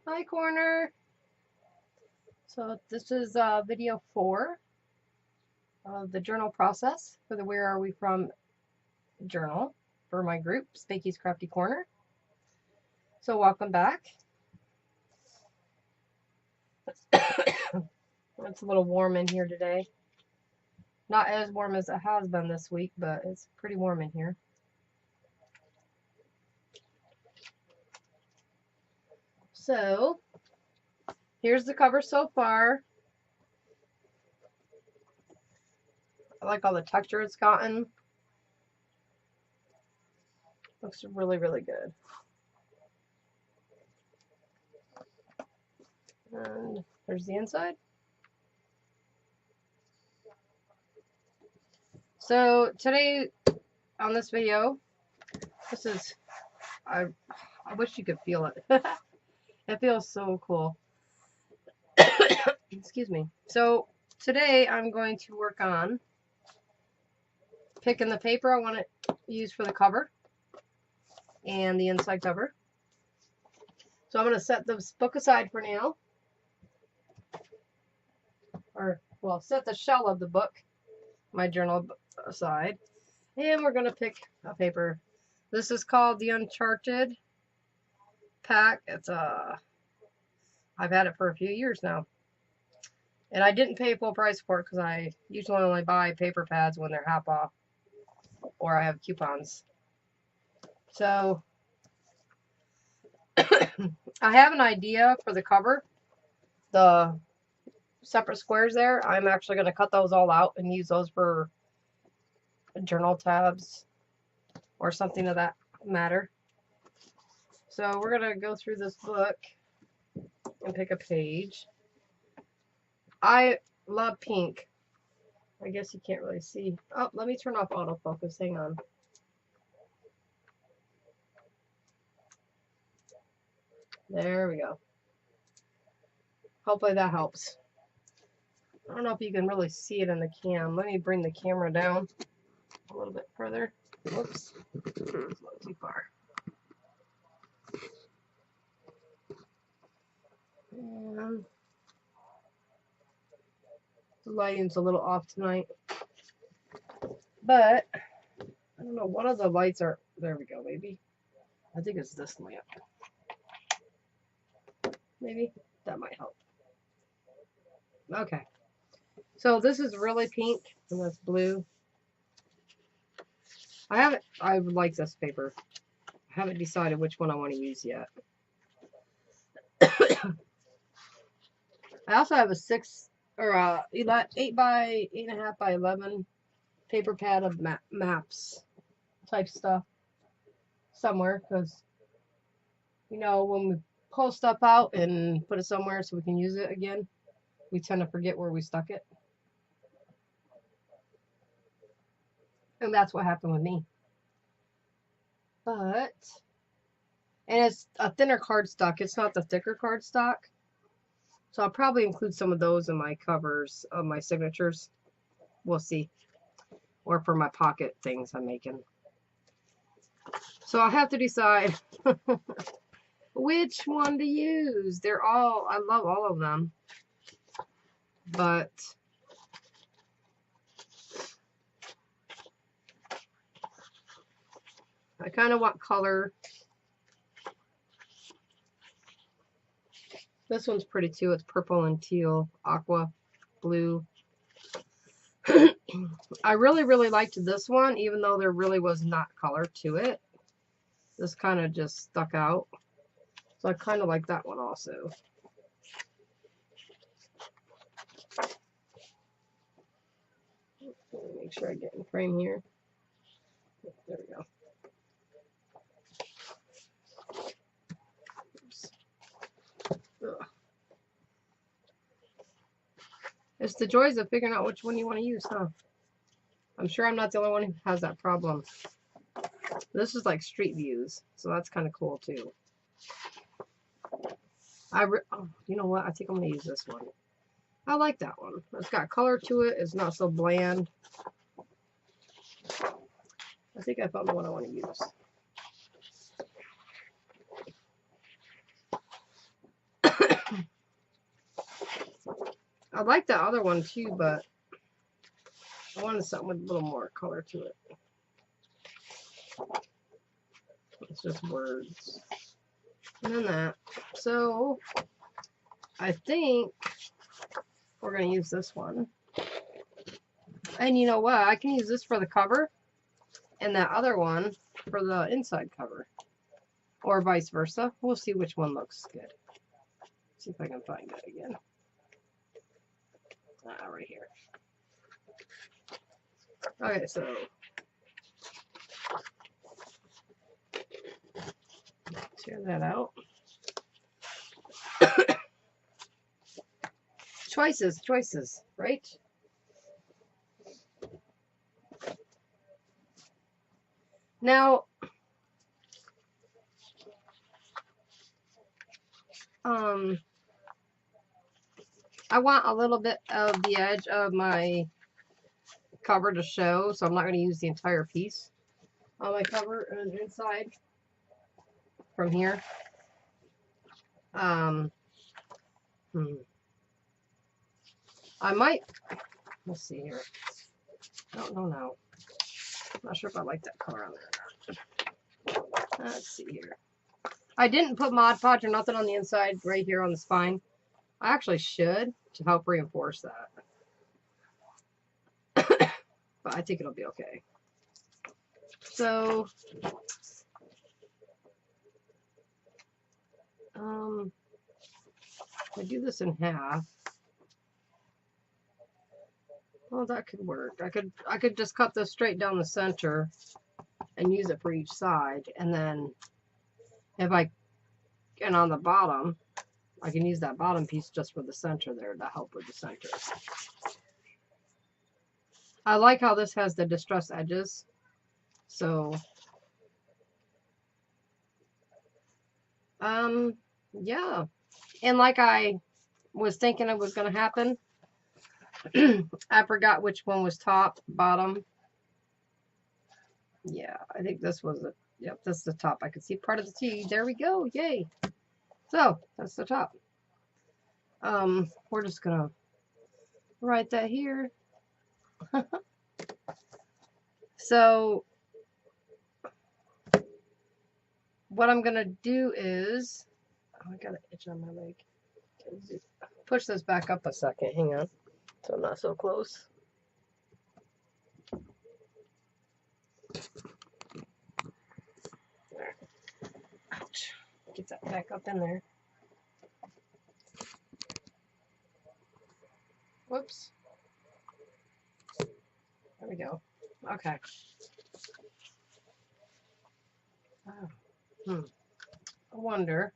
Hi, Corner. So this is video 4 of the journal process for the Where Are We From journal for my group, Spanky's Crafty Corner. So welcome back. It's a little warm in here today. Not as warm as it has been this week, but it's pretty warm in here. So here's the cover so far. I like all the texture it's gotten. Looks really, really good. And there's the inside. So today on this video, this is, I wish you could feel it. It feels so cool. Excuse me. So today I'm going to work on picking the paper I want to use for the cover and the inside cover. So I'm going to set this book aside for now. Or, well, set the shell of the book, my journal, aside. And we're going to pick a paper. This is called the Uncharted pack. It's I've had it for a few years now. And I didn't pay full price for it because I usually only buy paper pads when they're half off or I have coupons. So I have an idea for the cover. The separate squares there, I'm actually going to cut those all out and use those for journal tabs or something of that matter. So we're going to go through this book and pick a page. I love pink. I guess you can't really see. Oh, let me turn off autofocus. Hang on. There we go. Hopefully that helps. I don't know if you can really see it in the cam. Let me bring the camera down a little bit further. Whoops. It's a little too far. And the lighting's a little off tonight. But I don't know, one of the lights are, there we go, maybe. I think it's this lamp. Maybe that might help. Okay. So this is really pink and that's blue. I like this paper. I haven't decided which one I want to use yet. I also have a 8 by 8.5 by 11 paper pad of maps type stuff somewhere, because you know when we pull stuff out and put it somewhere so we can use it again, we tend to forget where we stuck it. And that's what happened with me. And it's a thinner cardstock. It's not the thicker cardstock. So I'll probably include some of those in my covers of my signatures. We'll see. Or for my pocket things I'm making. So I'll have to decide which one to use. I love all of them. But I kind of want color. This one's pretty too. It's purple and teal, aqua, blue. I really, really liked this one, even though there really was not color to it. This kind of just stuck out. So I kind of like that one also. Make sure I get in frame here. There we go. Ugh. It's the joys of figuring out which one you want to use, huh? I'm sure I'm not the only one who has that problem. This is like street views, so that's kind of cool too. Oh, you know what? I think I'm going to use this one. I like that one. It's got color to it. It's not so bland. I think I found the one I want to use. I like the other one too, but I wanted something with a little more color to it. It's just words. And then that. So I think we're going to use this one. And you know what? I can use this for the cover and that other one for the inside cover. Or vice versa. We'll see which one looks good. See if I can find it again. Right here. Okay, so tear that out. Choices, right? Now, I want a little bit of the edge of my cover to show, so I'm not going to use the entire piece on my cover and inside from here. I might, let's see here. I don't know now. I'm not sure if I like that color on there or not. Let's see here. I didn't put Mod Podge or nothing on the inside right here on the spine. I actually should to help reinforce that. But I think it'll be okay. So, if I do this in half, well, that could work. I could just cut this straight down the center and use it for each side, and then if I, and on the bottom, I can use that bottom piece just for the center there to help with the center. I like how this has the distressed edges. So, yeah. And like I was thinking it was going to happen, I forgot which one was top, bottom. Yeah, I think this was the, yep, this is the top. I could see part of the T. There we go. Yay. So, that's the top. We're just going to write that here. So, what I'm going to do is, oh, I got an itch on my leg. Push this back up a second. Hang on. So I'm not so close. There. Ouch. Get that back up in there. Whoops. There we go. Okay. I wonder.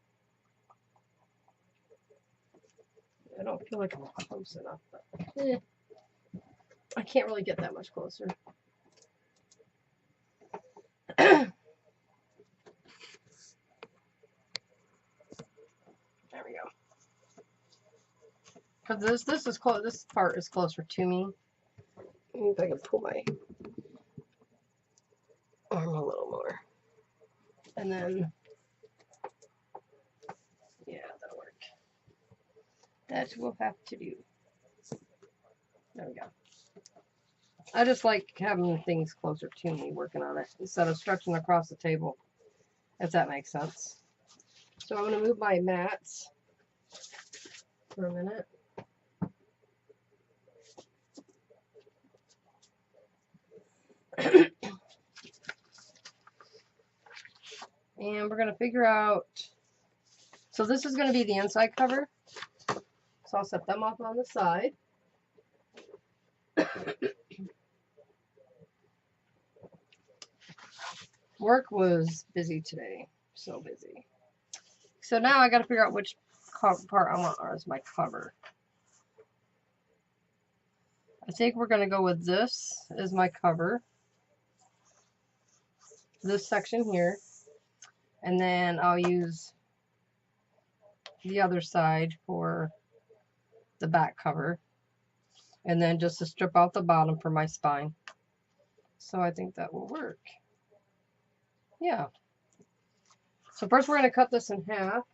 I don't feel like I'm close enough, but I can't really get that much closer. There we go. Because this is close. This part is closer to me. Maybe if I can pull my arm a little more, and then yeah, that'll work. That we'll have to do. There we go. I just like having things closer to me, working on it, instead of stretching across the table, if that makes sense. So I'm going to move my mats for a minute. And we're going to figure out, so this is going to be the inside cover. So I'll set them off on the side. Work was busy today, so busy. So now I got to figure out which part I want as my cover. I think we're going to go with this as my cover. This section here. And then I'll use the other side for the back cover. And then just to strip out the bottom for my spine. So I think that will work. Yeah. So first we're going to cut this in half.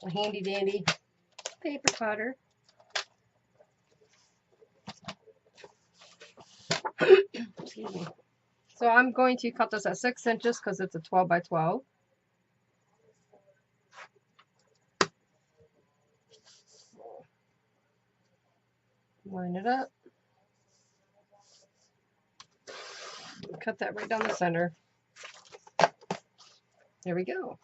A handy dandy paper cutter. Excuse me. So I'm going to cut this at 6 inches because it's a 12 by 12. Line it up. Cut that right down the center. There we go.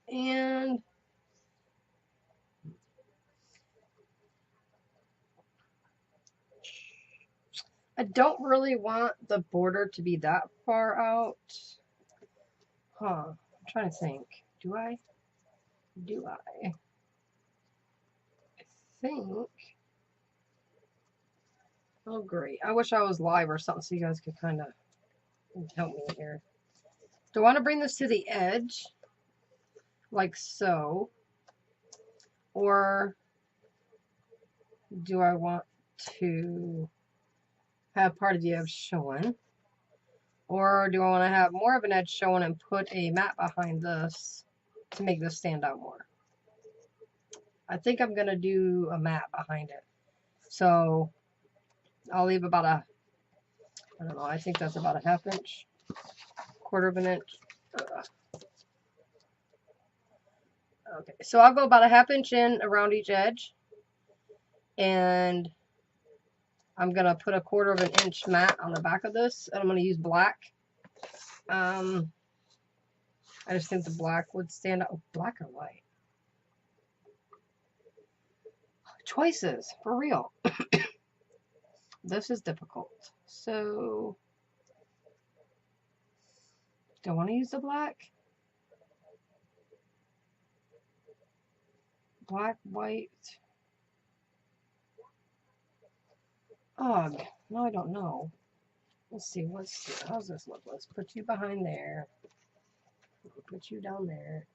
And I don't really want the border to be that far out. I'm trying to think. Do I? I think. Oh, great. I wish I was live or something so you guys could kind of help me here. Do I want to bring this to the edge? Like so? Or do I want to have part of the edge showing? Or do I want to have more of an edge showing and put a mat behind this to make this stand out more? I think I'm going to do a mat behind it. So I'll leave about a, I don't know, I think that's about a 1/2 inch, 1/4 of an inch. Okay, so I'll go about a 1/2 inch in around each edge. And I'm going to put a 1/4 of an inch mat on the back of this. And I'm going to use black. I just think the black would stand out. Black or white? Choices, for real. This is difficult. So, do I want to use the black? Black, white. Ugh, no, I don't know. Let's see, how's this look? Let's put you behind there. Put you down there.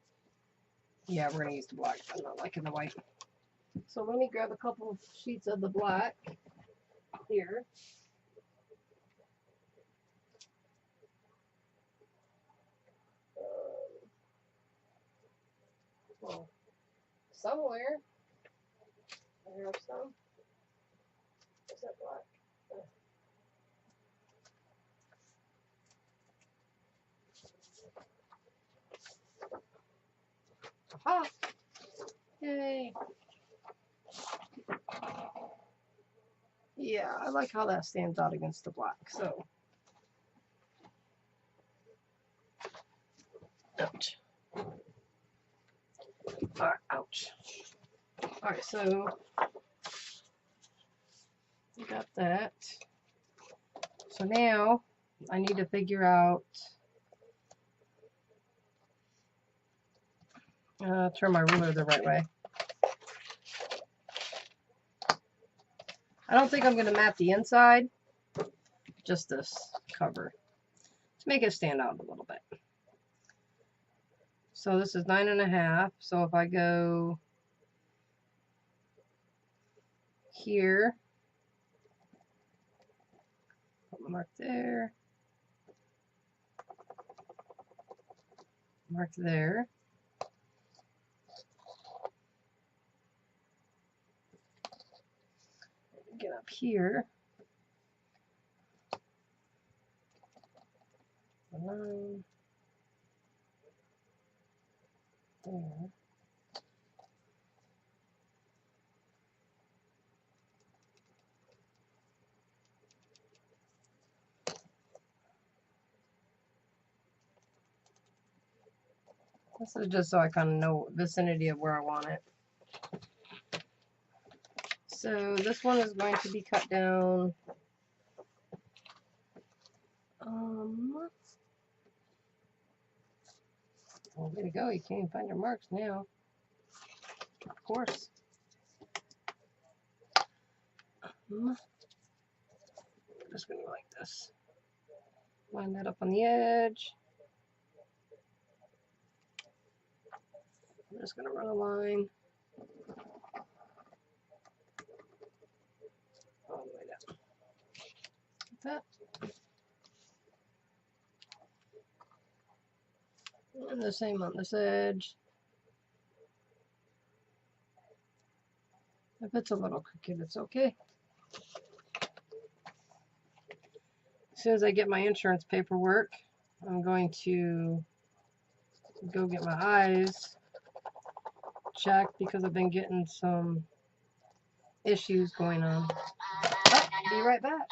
Yeah, we're gonna use the black. I'm not liking the white. So let me grab a couple of sheets of the black here. Well, somewhere I have some. Is that black? Aha! Yay! Yeah, I like how that stands out against the black. So, ouch. Alright, ouch. Alright, so we got that. So now I need to figure out, turn my ruler the right way. I don't think I'm going to mat the inside, just this cover to make it stand out a little bit. So this is 9.5. So if I go here, put my mark there, mark there. Get up here. 9 there. This is just so I kind of know vicinity of where I want it. So this one is going to be cut down. Well, way to go. You can't even find your marks now. Of course. I'm just going to go like this. Line that up on the edge. I'm just going to run a line all the way down. Like that. And the same on this edge. If it's a little crooked, it's okay. As soon as I get my insurance paperwork, I'm going to go get my eyes checked because I've been getting some issues going on. Oh, be right back.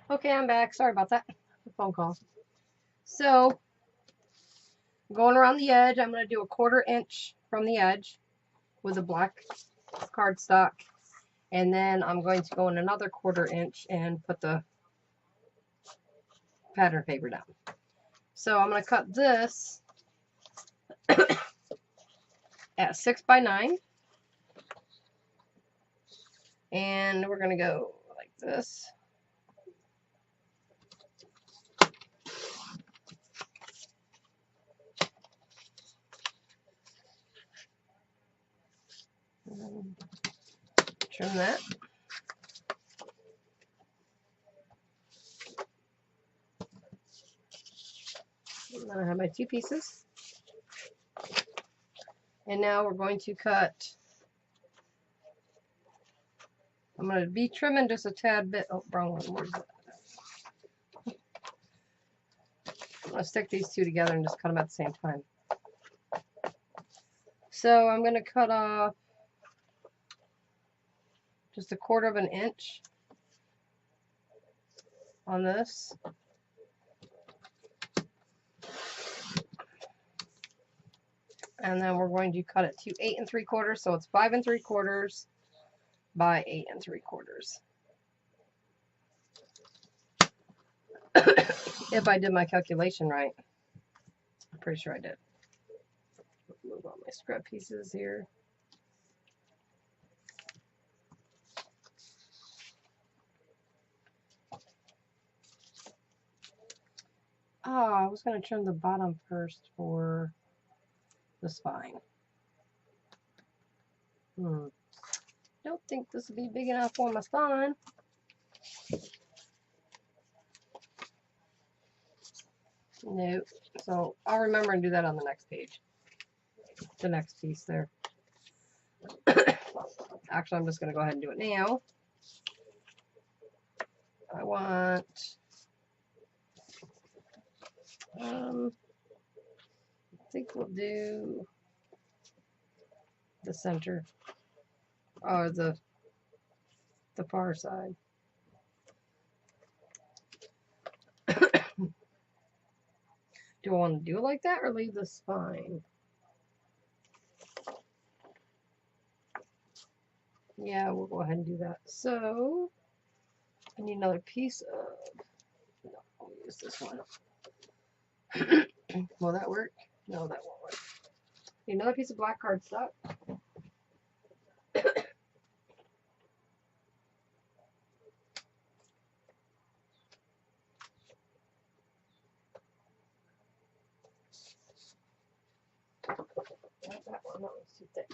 Okay, I'm back. Sorry about that. The phone call. So, going around the edge, I'm going to do a 1/4 inch from the edge with a black cardstock. And then I'm going to go in another 1/4 inch and put the pattern paper down. So I'm going to cut this at 6 by 9. And we're going to go like this. Trim that. And then I have my 2 pieces. And now we're going to cut. I'm going to be trimming just a tad bit. Oh, wrong one. Where's that? I'm going to stick these 2 together and just cut them at the same time. So I'm going to cut off just a 1/4 inch on this. And then we're going to cut it to 8 3/4, so it's 5 3/4 by 8 3/4. If I did my calculation right. I'm pretty sure I did. Move all my scrap pieces here. Oh, I was going to trim the bottom first for the spine. Don't think this will be big enough for my spine. Nope. So I'll remember and do that on the next page. The next piece there. Actually, I'm just going to go ahead and do it now. I want I think we'll do the center or the far side. Do I want to do it like that or leave the spine? Yeah, we'll go ahead and do that. So I need another piece of, no, I'll use this one. Will that work? No, that won't work. Need another piece of black cardstock. That one's too thick.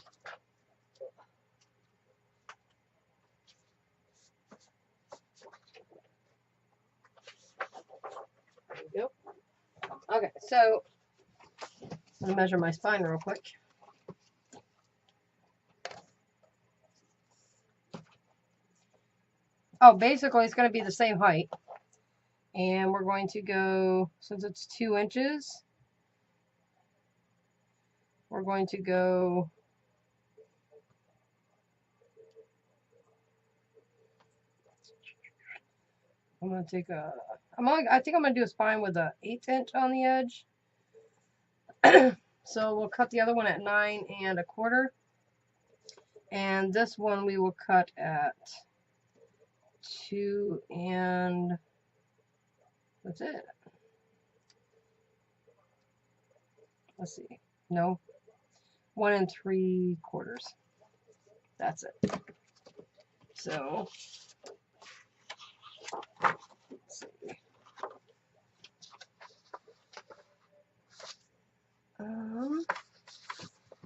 There we go. Okay, so I'm going to measure my spine real quick. Oh, basically it's going to be the same height. And we're going to go, since it's 2 inches, we're going to go I'm going to take a, I think I'm going to do a spine with an 1/8 inch on the edge. So we'll cut the other one at 9 1/4. And this one we will cut at 2 and, that's it. Let's see. No. 1 3/4. That's it. So, let's see.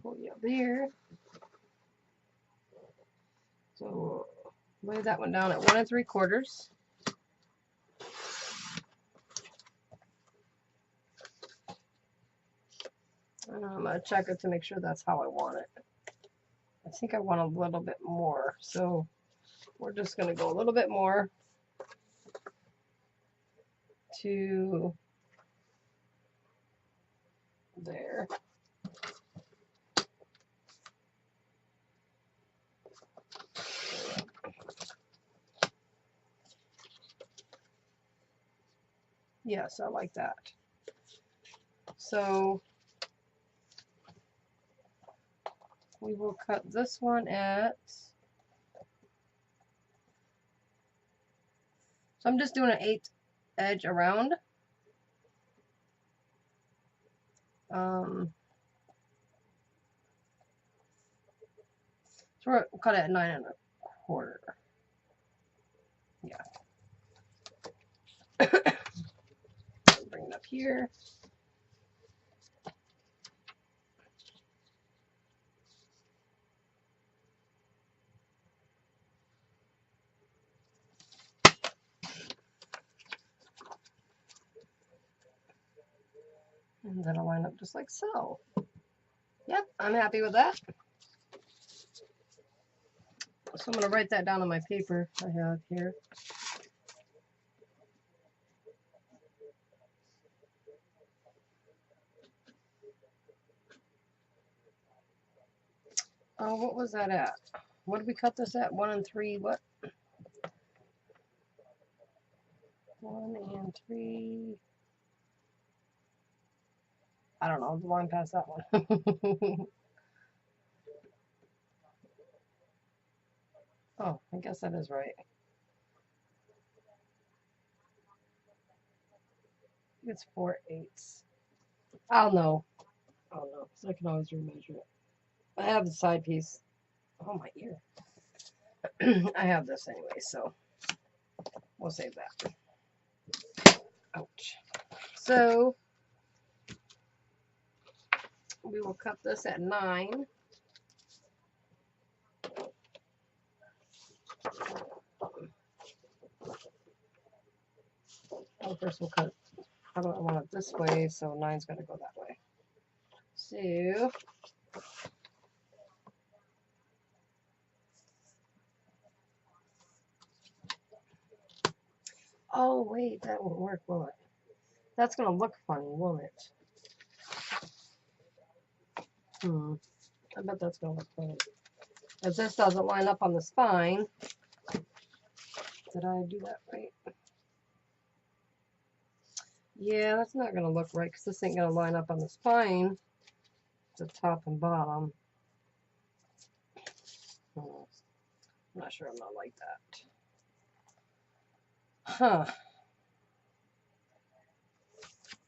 Pull you up there. So, lay that one down at 1 3/4. I'm going to check it to make sure that's how I want it. I think I want a little bit more, so we're just going to go a little bit more to there. Yes, I like that. So we will cut this one at, so I'm just doing an 8 edge around. So we'll cut it at 9 1/4. Yeah. Bring it up here. And that'll line up just like so. Yep, I'm happy with that. So I'm going to write that down on my paper I have here. Oh, what was that at? What did we cut this at? 1 and 3, what? 1 and 3. I don't know, the line past that one. Oh, I guess that is right. It's 4/8. I'll know. I'll know, so I can always remeasure it. I have the side piece. Oh, my ear. I have this anyway, so we'll save that. Ouch. So we will cut this at 9. Oh, first we'll cut. I don't want it this way, so 9's got to go that way. So oh wait, that won't work, will it? That's gonna look funny, won't it? I bet that's gonna look funny. Because this doesn't line up on the spine. Did I do that right? Yeah, that's not gonna look right because this ain't gonna line up on the spine. The top and bottom. I'm not sure I'm not like that. Huh.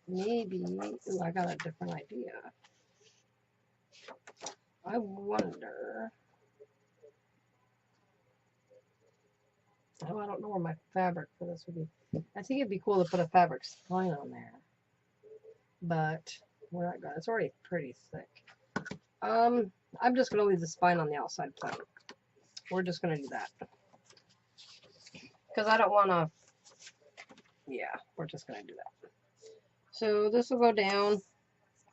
Maybe, ooh, I got a different idea. I wonder. Oh, I don't know where my fabric for this would be. I think it'd be cool to put a fabric spine on there. But we're not gonna, it's already pretty thick. I'm just gonna leave the spine on the outside plain. We're just gonna do that. Because I don't wanna, yeah, we're just gonna do that. So this will go down,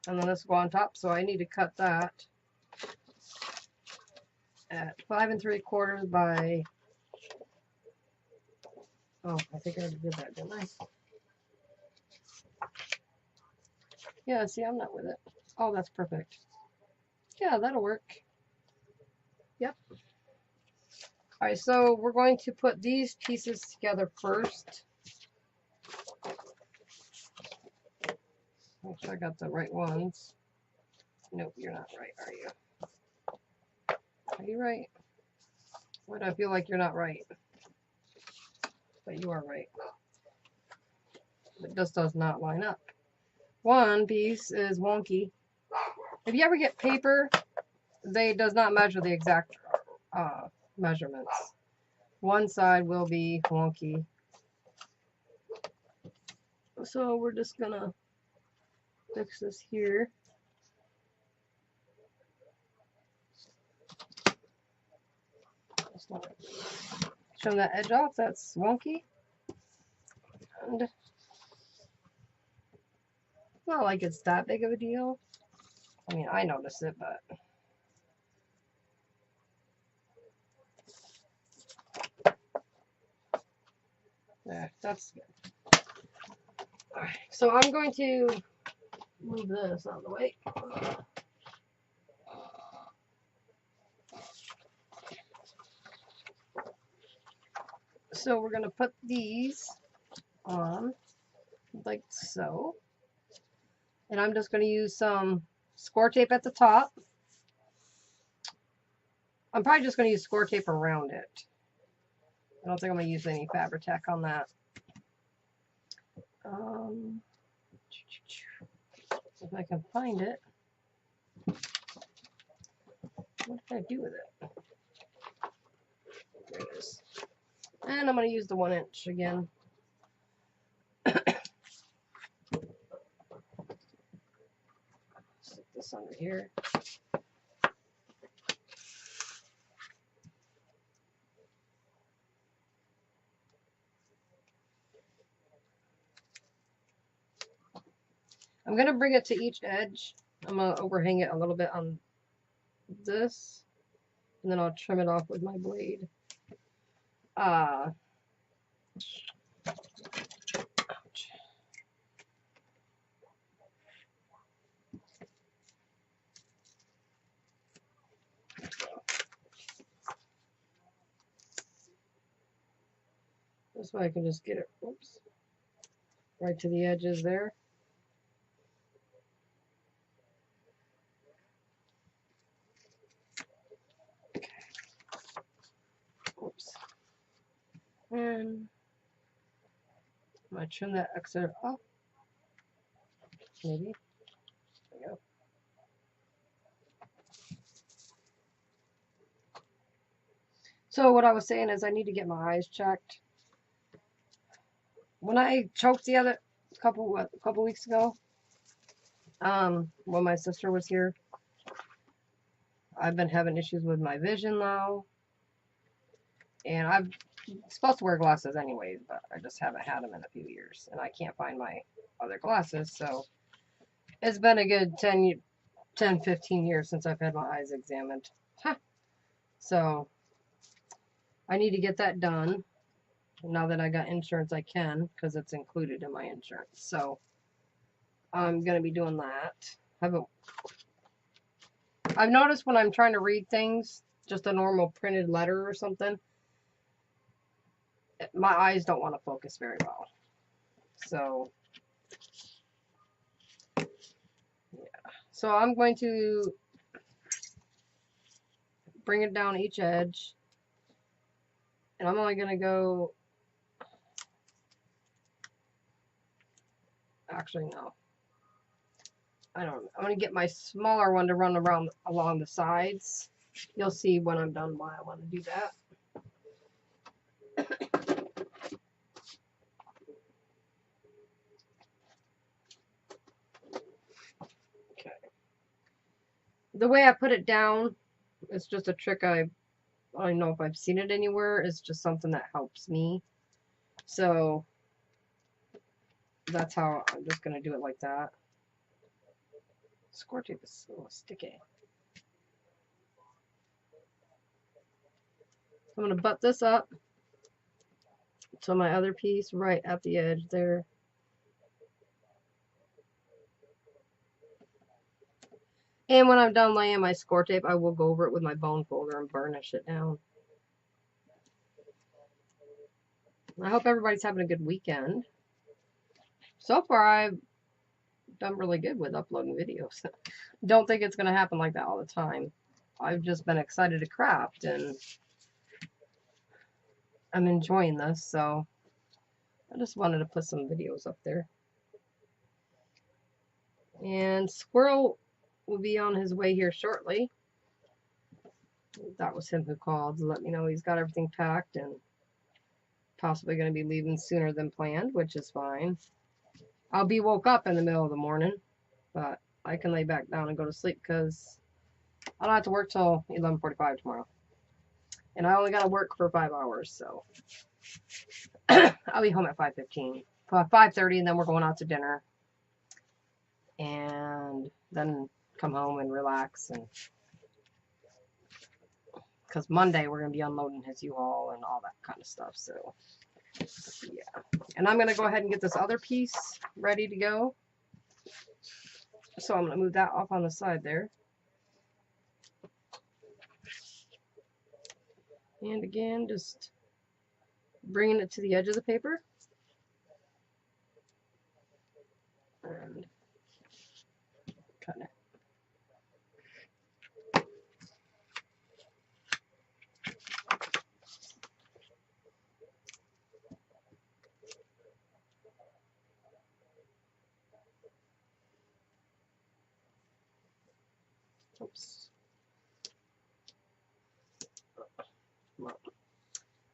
and then this will go on top, so I need to cut that at 5 3/4 by, oh, I think I already did that, didn't I? Yeah, see, I'm not with it. Oh, that's perfect. Yeah, that'll work. Yep. Alright, so we're going to put these pieces together first. Make sure I got the right ones. Nope, you're not right, are you? Are you right? Why do I feel like you're not right? But you are right. It just does not line up. One piece is wonky. If you ever get paper, they does not measure the exact measurements. One side will be wonky. So we're just gonna fix this here. Trim that edge off, that's wonky. And it's not like it's that big of a deal. I mean, I noticed it, but there, that's good. All right, so I'm going to move this out of the way. So we're going to put these on like so. And I'm just going to use some score tape at the top. I'm probably just going to use score tape around it. I don't think I'm going to use any Fabri-Tac on that. If I can find it. What did I do with it? There it is. And I'm going to use the 1-inch again. Stick this under here. I'm going to bring it to each edge. I'm going to overhang it a little bit on this. And then I'll trim it off with my blade. Ouch. This way I can just get it, whoops, right to the edges there. Okay. Oops. And I'm going to trim that extra off. Maybe. There we go. So what I was saying is I need to get my eyes checked. When I choked the other couple weeks ago, when my sister was here, I've been having issues with my vision now. And I'm supposed to wear glasses anyways, but I just haven't had them in a few years. And I can't find my other glasses, so it's been a good 10, 15 years since I've had my eyes examined. Huh. So I need to get that done. Now that I got insurance, I can, because it's included in my insurance. So I'm going to be doing that. I've noticed when I'm trying to read things, just a normal printed letter or something, my eyes don't want to focus very well. So, yeah. So I'm going to bring it down each edge. And I'm only going to go... Actually, no. I don't know. I'm going to get my smaller one to run around along the sides. You'll see when I'm done why I want to do that. Okay. The way I put it down, it's just a trick I don't know if I've seen it anywhere. It's just something that helps me. So that's how I'm just going to do it like that. Score tape is so sticky. I'm going to butt this up to my other piece right at the edge there. And when I'm done laying my score tape, I will go over it with my bone folder and burnish it down. I hope everybody's having a good weekend. So far, I've done really good with uploading videos. Don't think it's going to happen like that all the time. I've just been excited to craft, and I'm enjoying this, so I just wanted to put some videos up there. And Squirrel will be on his way here shortly. That was him who called to let me know he's got everything packed and possibly going to be leaving sooner than planned, which is fine. I'll be woke up in the middle of the morning, but I can lay back down and go to sleep because I don't have to work till 11:45 tomorrow. And I only got to work for 5 hours, so I'll be home at 5:15, 5:30, and then we're going out to dinner. And then come home and relax, and because Monday we're going to be unloading his U-Haul and all that kind of stuff. So yeah, and I'm going to go ahead and get this other piece ready to go. So I'm going to move that off on the side there. And again, just bringing it to the edge of the paper. And kind of. Oops.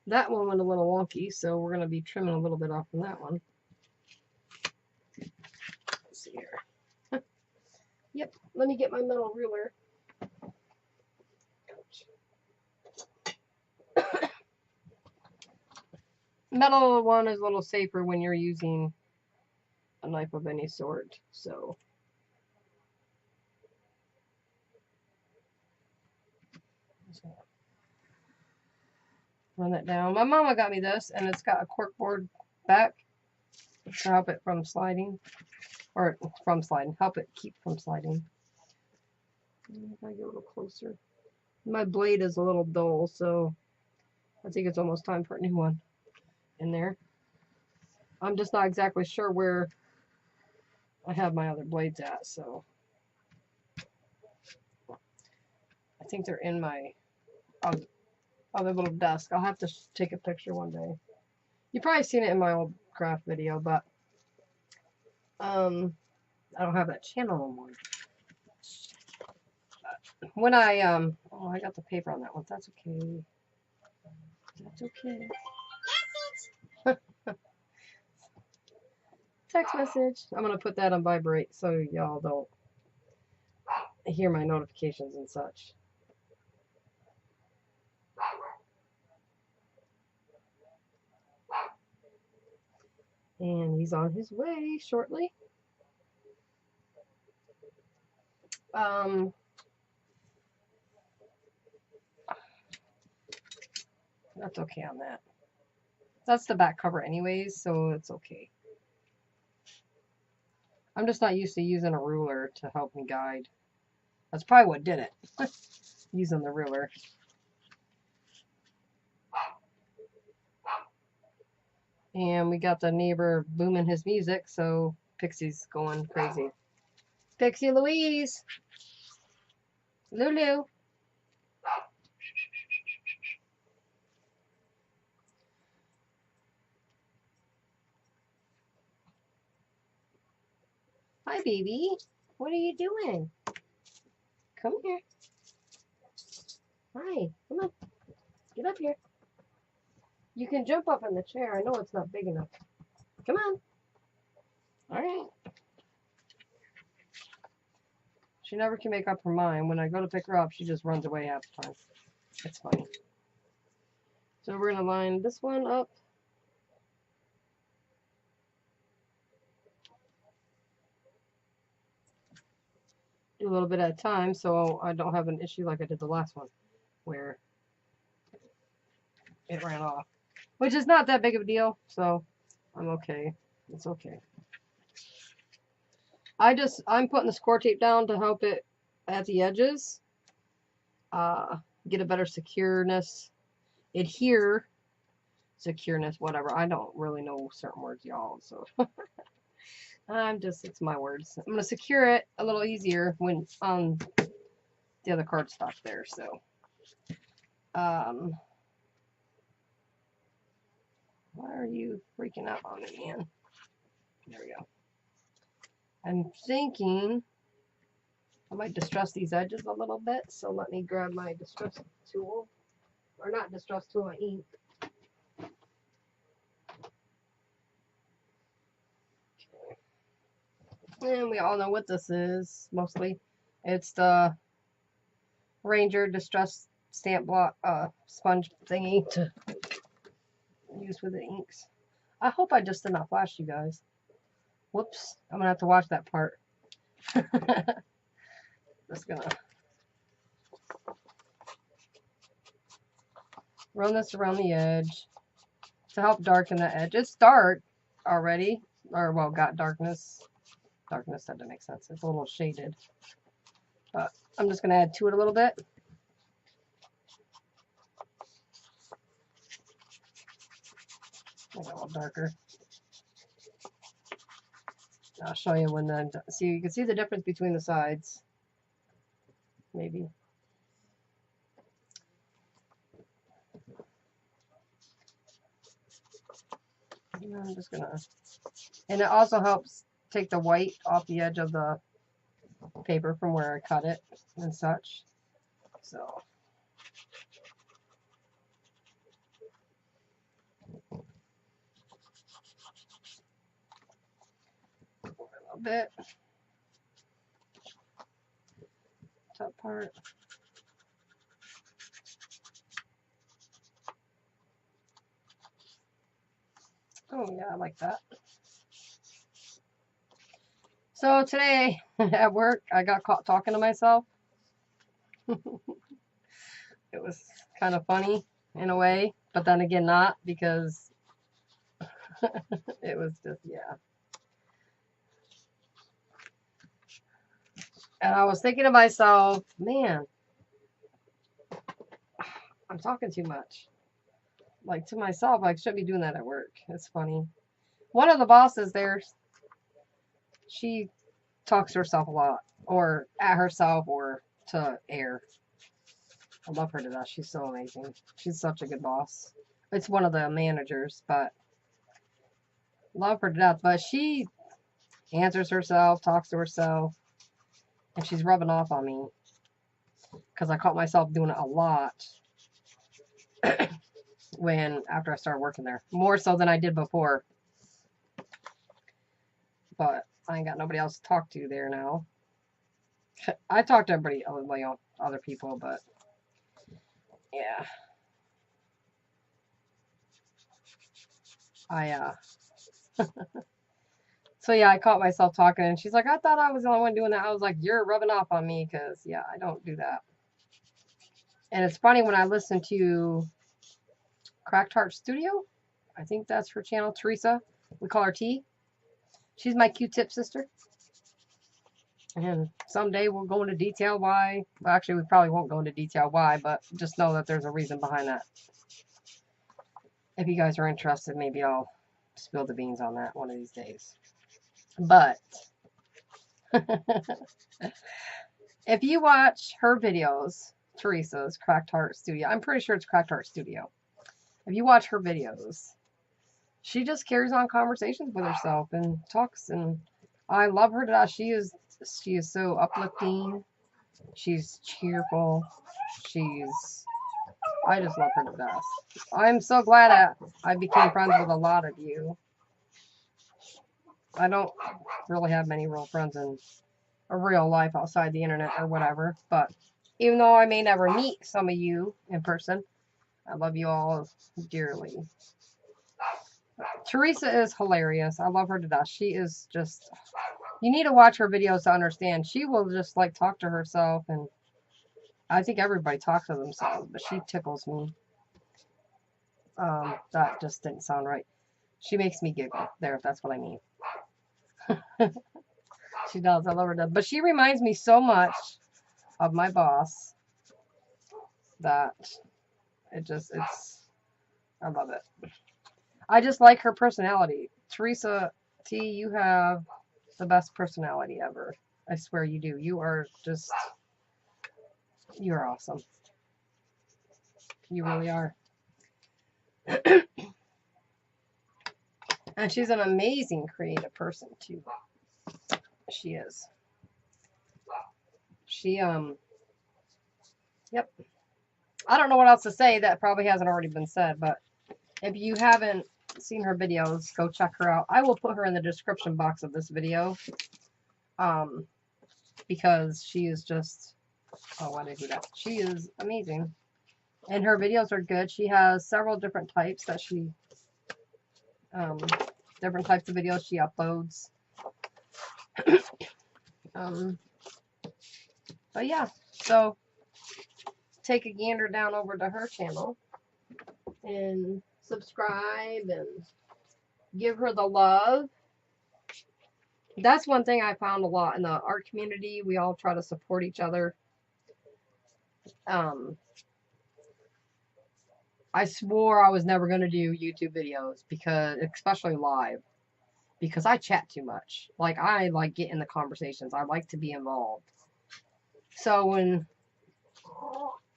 That one went a little wonky, so we're going to be trimming a little bit off from that one. Let's see here. Yep, let me get my metal ruler. Metal one is a little safer when you're using a knife of any sort, so. Run that down. My mama got me this, and it's got a corkboard back to help it from sliding, or from sliding, help it keep from sliding. If I get a little closer. My blade is a little dull, so I think it's almost time for a new one in there. I'm just not exactly sure where I have my other blades at, so I think they're in my other little desk. I'll have to take a picture one day. You've probably seen it in my old craft video, but I don't have that channel anymore. When I oh, I got the paper on that one. That's okay. That's okay. Text message. I'm gonna put that on vibrate so y'all don't hear my notifications and such. And he's on his way shortly. That's okay on that. That's the back cover anyways, so it's okay. I'm just not used to using a ruler to help me guide. That's probably what did it. Using the ruler. And we got the neighbor booming his music, so Pixie's going crazy. Pixie Louise! Lulu! Hi, baby. What are you doing? Come here. Hi. Come on. Get up here. You can jump up in the chair. I know it's not big enough. Come on. All right. She never can make up her mind. When I go to pick her up, she just runs away half the time. It's funny. So we're going to line this one up. Do a little bit at a time so I don't have an issue like I did the last one where it ran off. Which is not that big of a deal, so I'm okay. It's okay. I'm putting the score tape down to help it at the edges. Get a better secureness. Adhere. Secureness, whatever. I don't really know certain words, y'all, so it's my words. I'm gonna secure it a little easier when on the other cardstock there, so why are you freaking out on me, man? There we go. I'm thinking I might distress these edges a little bit, so let me grab my distress tool. Or not distress tool, my ink. Okay. And we all know what this is, mostly. It's the Ranger Distress Stamp Block sponge thingy to use with the inks. I hope I just did not flash you guys. Whoops. I'm going to have to watch that part. Just gonna run this around the edge to help darken the edge. It's dark already, or well, got darkness. Darkness, that doesn't make sense. It's a little shaded, but I'm just gonna add to it a little bit. Make it a little darker. I'll show you when I'm done. See, you can see the difference between the sides. Maybe. I'm just gonna, and it also helps take the white off the edge of the paper from where I cut it and such. So. A little bit. Top part. Oh yeah, I like that. So today at work, I got caught talking to myself. It was kind of funny in a way, but then again not, because it was just, yeah. And I was thinking to myself, man, I'm talking too much. Like to myself, I shouldn't be doing that at work. It's funny. One of the bosses there, she talks to herself a lot, or at herself, or to air. I love her to death. She's so amazing. She's such a good boss. It's one of the managers, but love her to death. But she answers herself, talks to herself, and she's rubbing off on me because I caught myself doing it a lot after I started working there. More so than I did before. But I ain't got nobody else to talk to there now. I talk to everybody, other people, but yeah. So yeah, I caught myself talking, and she's like, I thought I was the only one doing that. I was like, you're rubbing off on me, because yeah, I don't do that. And it's funny when I listen to Cracked Heart Studio. I think that's her channel, Theresa. We call her T. She's my Q-tip sister. And someday we'll go into detail why. Well, actually, we probably won't go into detail why, but just know that there's a reason behind that. If you guys are interested, maybe I'll spill the beans on that one of these days. But if you watch her videos, Theresa's Cracked Heart Studio, I'm pretty sure it's Cracked Heart Studio. If you watch her videos, she just carries on conversations with herself and talks, and I love her to death. She is so uplifting. She's cheerful. I just love her to death. I'm so glad that I became friends with a lot of you. I don't really have many real friends in a real life outside the internet or whatever, but even though I may never meet some of you in person, I love you all dearly. Theresa is hilarious. I love her to death. She is just, you need to watch her videos to understand. She will just like talk to herself, and I think everybody talks to themselves, but she tickles me. That just didn't sound right. She makes me giggle. There, that's what I mean. She does. I love her to death. But she reminds me so much of my boss that I love it. I just like her personality. Theresa T, you have the best personality ever. I swear you do. You're awesome. You really are. And she's an amazing creative person too. She is. Yep. I don't know what else to say that probably hasn't already been said, but if you haven't seen her videos, go check her out. I will put her in the description box of this video. Because she is just, oh, why did I do that? She is amazing. And her videos are good. She has several different types that different types of videos she uploads. But yeah, so take a gander down over to her channel and subscribe and give her the love. That's one thing I found a lot in the art community. We all try to support each other. I swore I was never going to do YouTube videos, because, especially live, because I chat too much. Like, I like get in the conversations. I like to be involved. So when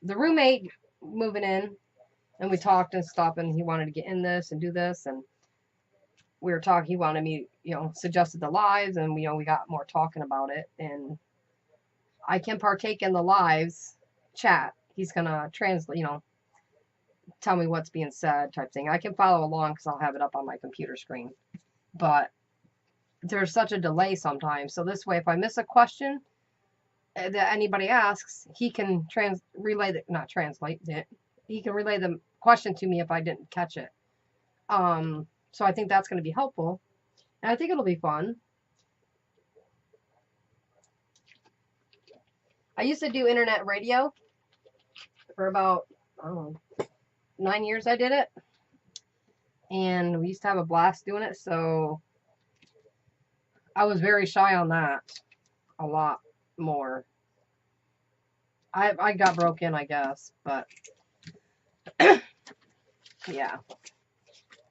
the roommate moving in, and we talked and stuff, and he wanted to get in this and do this, and we were talking, he wanted me, suggested the lives, and we got more talking about it, and I can partake in the lives chat. He's gonna translate, tell me what's being said type thing. I can follow along because I'll have it up on my computer screen, but there's such a delay sometimes. So this way, if I miss a question that anybody asks, he can relay the question to me if I didn't catch it. So I think that's going to be helpful, and I think it'll be fun. I used to do internet radio for about, I don't know, 9 years. I did it, and we used to have a blast doing it. So I was very shy on that, a lot more. I got broke in, I guess, but yeah.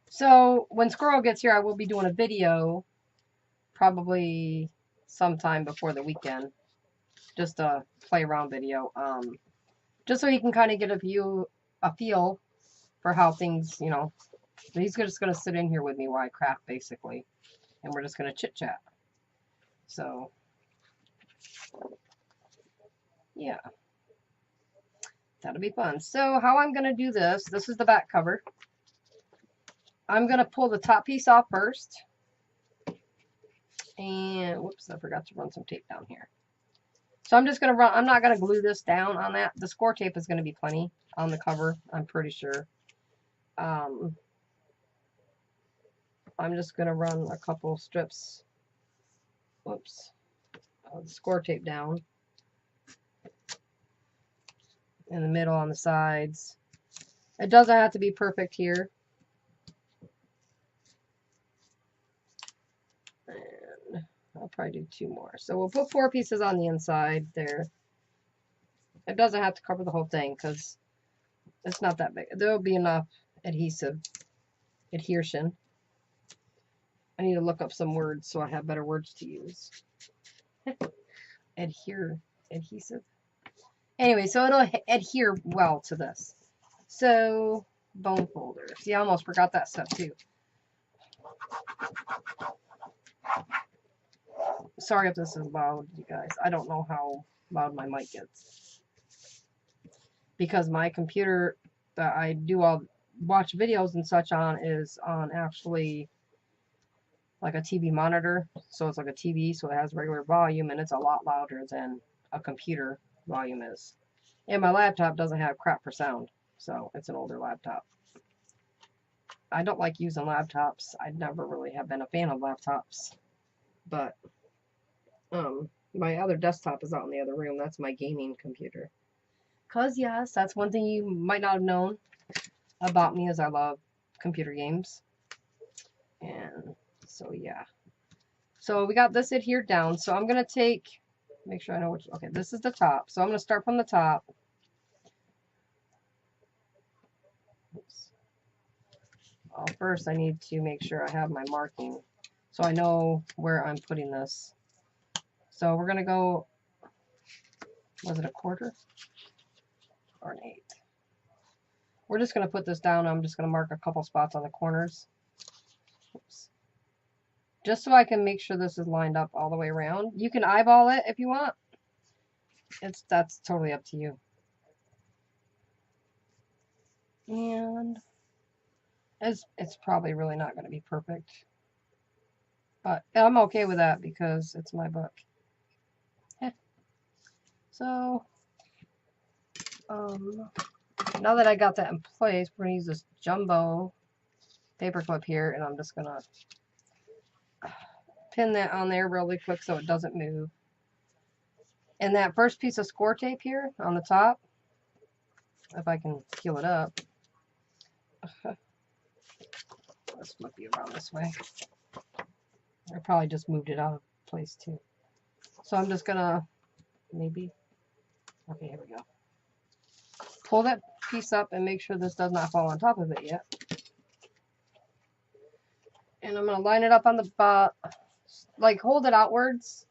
So when Squirrel gets here, I will be doing a video, probably sometime before the weekend, just a play around video, just so he can kind of get a feel for how things, he's just going to sit in here with me while I craft, basically, and we're just going to chit chat. So yeah, that'll be fun. So how I'm going to do this is the back cover. I'm going to pull the top piece off first. And, whoops, I forgot to run some tape down here. So I'm just going to I'm not going to glue this down on that. The score tape is going to be plenty on the cover, I'm pretty sure. I'm just going to run a couple strips, whoops, of the score tape down. In the middle, on the sides. It doesn't have to be perfect here. And I'll probably do 2 more. So we'll put 4 pieces on the inside there. It doesn't have to cover the whole thing because it's not that big. There'll be enough adhesion. I need to look up some words so I have better words to use. Adhesive. Anyway, so it'll adhere well to this. So, bone folder. See, I almost forgot that stuff too. Sorry if this is loud, you guys. I don't know how loud my mic gets, because my computer that I do all watch videos and such on is on actually like a TV monitor. So it's like a TV, so it has regular volume, and it's a lot louder than a computer volume is. And my laptop doesn't have crap for sound, so it's an older laptop. I don't like using laptops. I never really have been a fan of laptops. But my other desktop is out in the other room. That's my gaming computer. Because, yes, that's one thing you might not have known about me, is I love computer games. And so, yeah. So we got this adhered down. So I'm going to make sure I know which, okay, this is the top. So I'm going to start from the top. Oops. Well, first I need to make sure I have my marking so I know where I'm putting this. So we're going to go, was it a 1/4 or an 1/8? We're just going to put this down. I'm just going to mark a couple spots on the corners. Oops. Just so I can make sure this is lined up all the way around. You can eyeball it if you want. That's totally up to you. And it's probably really not going to be perfect. But I'm okay with that because it's my book. So, now that I got that in place, we're going to use this jumbo paper clip here, and I'm just going to pin that on there really quick so it doesn't move. And that first piece of score tape here on the top, if I can peel it up. Let's flip you around this way. I probably just moved it out of place too. So I'm just gonna maybe, okay, here we go. Pull that piece up and make sure this does not fall on top of it yet. And I'm gonna line it up on the like hold it outwards.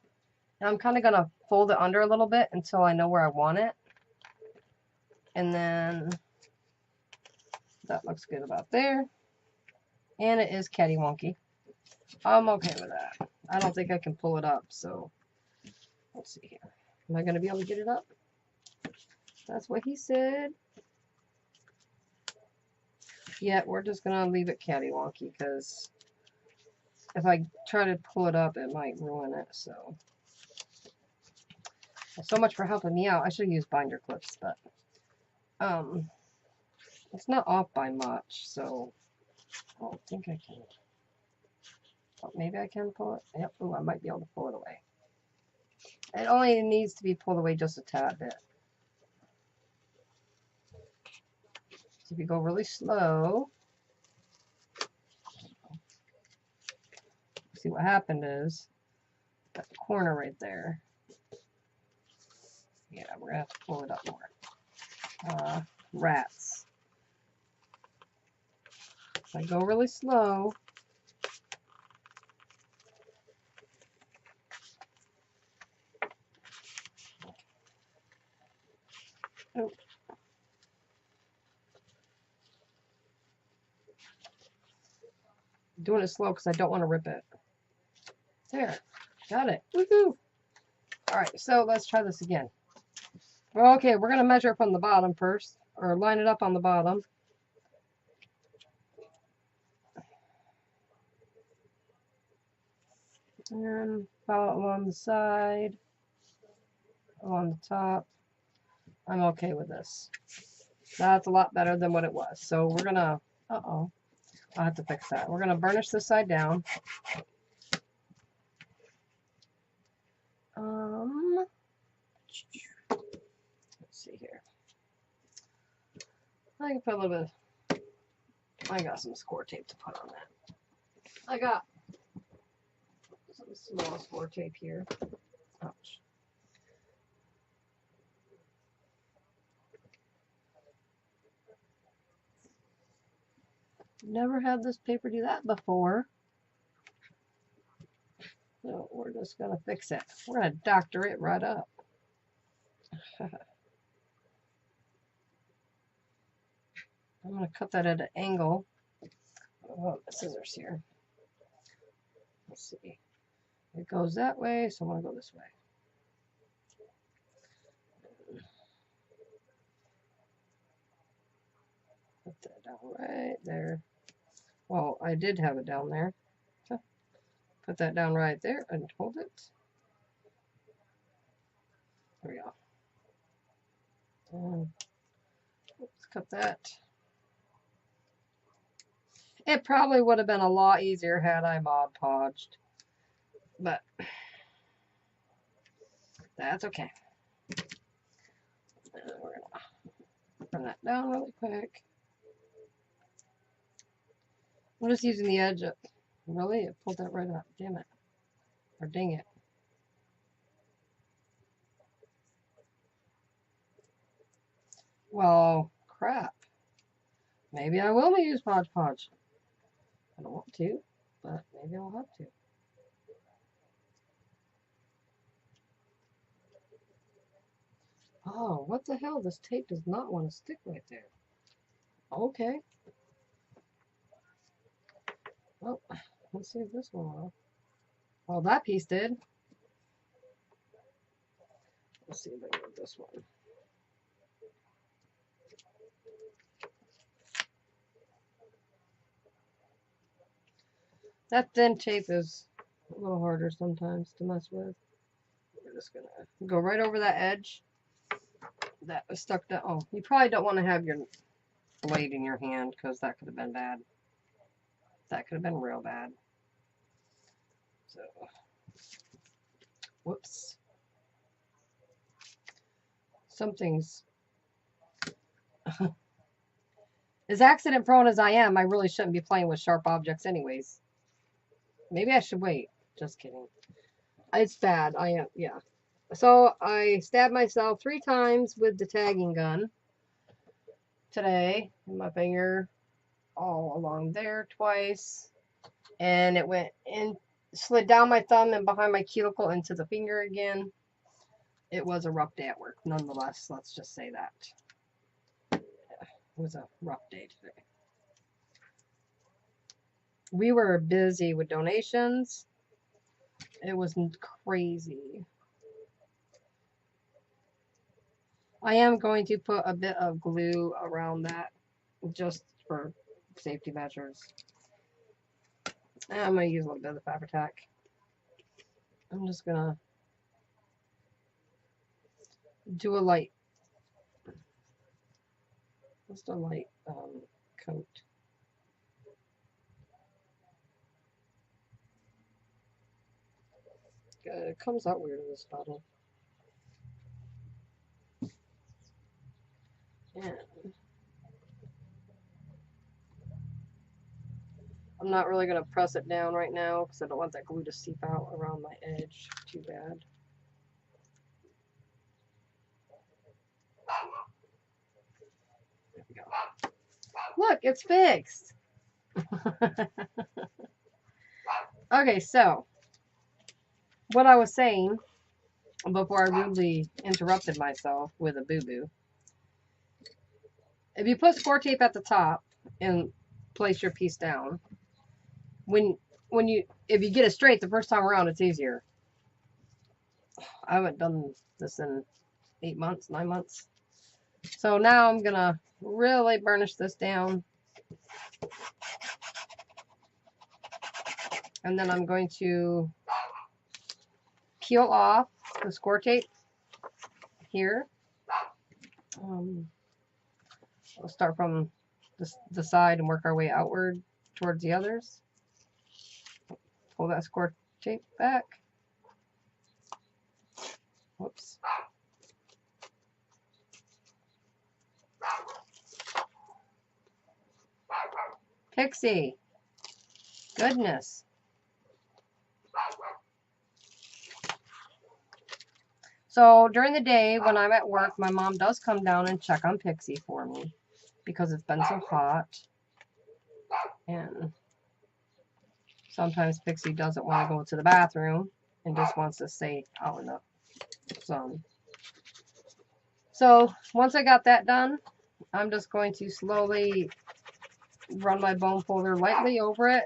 And I'm kind of gonna fold it under a little bit until I know where I want it. And then that looks good about there. And it is catty-wonky. I'm okay with that. I don't think I can pull it up, so let's see here. Am I going to be able to get it up? That's what he said. Yeah, we're just going to leave it catty-wonky because if I try to pull it up, it might ruin it. So much for helping me out. I should have used binder clips, but it's not off by much, so I don't think I can. Oh, maybe I can pull it. Yep. Oh, I might be able to pull it away. It only needs to be pulled away just a tad bit. So if you go really slow, see what happened is, got the corner right there. Yeah, we're gonna have to pull it up more. Rats. If I go really slow, oh. I'm doing it slow because I don't want to rip it. There, got it. Woohoo! All right, so let's try this again. Well, okay, we're gonna measure from the bottom first, or line it up on the bottom. And follow along the side, along the top. I'm okay with this. That's a lot better than what it was. So we're gonna, I'll have to fix that. We're gonna burnish this side down. Let's see here. I can put a little bit. I got some score tape to put on that. I got some small score tape here. Ouch. Never had this paper do that before. So we're just gonna fix it. We're gonna doctor it right up. I'm gonna cut that at an angle. Oh, the scissors here. Let's see. It goes that way, so I'm gonna go this way. Put that down right there. Well, I did have it down there. Put that down right there and hold it. There we go. And let's cut that. It probably would have been a lot easier had I Mod Podged, but that's okay. And we're gonna bring that down really quick. I'm just using the edge of, really? It pulled that right up. Damn it. Or dang it. Well, crap. Maybe I will use Mod Podge. I don't want to, but maybe I'll have to. Oh, what the hell? This tape does not want to stick right there. Okay. Well, let's see if this one will. Well, that piece did. Let's see if I get this one. That thin tape is a little harder sometimes to mess with. We're just gonna go right over that edge that was stuck down. Oh, you probably don't want to have your blade in your hand because that could have been bad. That could have been real bad. So, whoops. Something's... As accident prone as I am, I really shouldn't be playing with sharp objects anyways. Maybe I should wait. Just kidding. It's bad. I am, yeah. So I stabbed myself 3 times with the tagging gun today. In my finger, all along there twice. And it went in, slid down my thumb and behind my cuticle into the finger again. It was a rough day at work, nonetheless. Let's just say that. It was a rough day today. We were busy with donations. It was crazy. I am going to put a bit of glue around that just for safety measures. And I'm going to use a little bit of the Fabri-Tac. I'm just going to do a light, just a light coat. It comes out weird in this bottle. And I'm not really going to press it down right now because I don't want that glue to seep out around my edge too bad. There we go. Look, it's fixed. Okay, so what I was saying before I rudely interrupted myself with a boo-boo. If you put score tape at the top and place your piece down, if you get it straight the first time around, it's easier. I haven't done this in 8 months, 9 months. So now I'm gonna really burnish this down. And then I'm going to peel off the score tape here. We'll start from the side and work our way outward towards the others. Pull that score tape back. Whoops. Pixie. Goodness. So during the day when I'm at work, my mom does come down and check on Pixie for me because it's been so hot. And sometimes Pixie doesn't want to go to the bathroom and just wants to stay out in the sun. So once I got that done, I'm just going to slowly run my bone folder lightly over it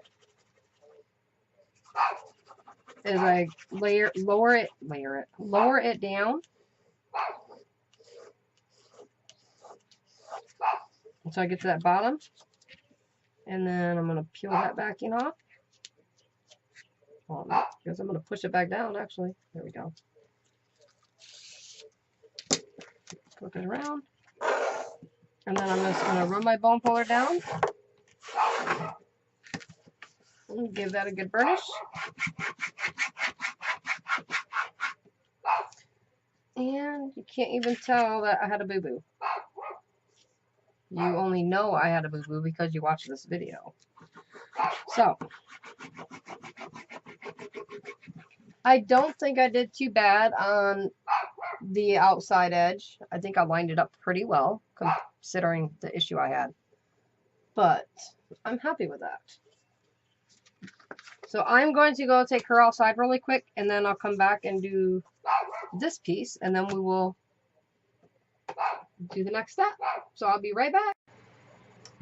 as I lower it down until I get to that bottom, and then I'm going to peel that backing off. Well, I guess I'm going to push it back down actually. There we go. Flip it around, and then I'm just going to run my bone folder down and give that a good burnish. And you can't even tell that I had a boo-boo. You only know I had a boo-boo because you watched this video. So, I don't think I did too bad on the outside edge. I think I lined it up pretty well, considering the issue I had. But, I'm happy with that. So, I'm going to go take her outside really quick, and then I'll come back and do this piece, and then we will do the next step. So, I'll be right back.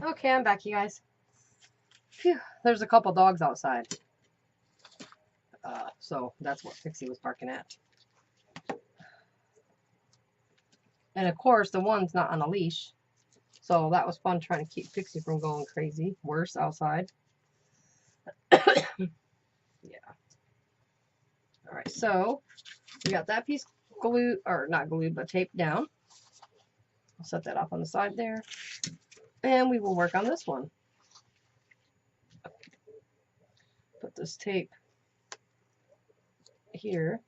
Okay, I'm back, you guys. Phew, there's a couple dogs outside. So that's what Pixie was barking at. And of course, the one's not on a leash. So that was fun trying to keep Pixie from going crazy. Worse outside. Yeah. Alright, so we got that piece glued, or not glued, but taped down. I'll set that off on the side there. And we will work on this one. Put this tape here.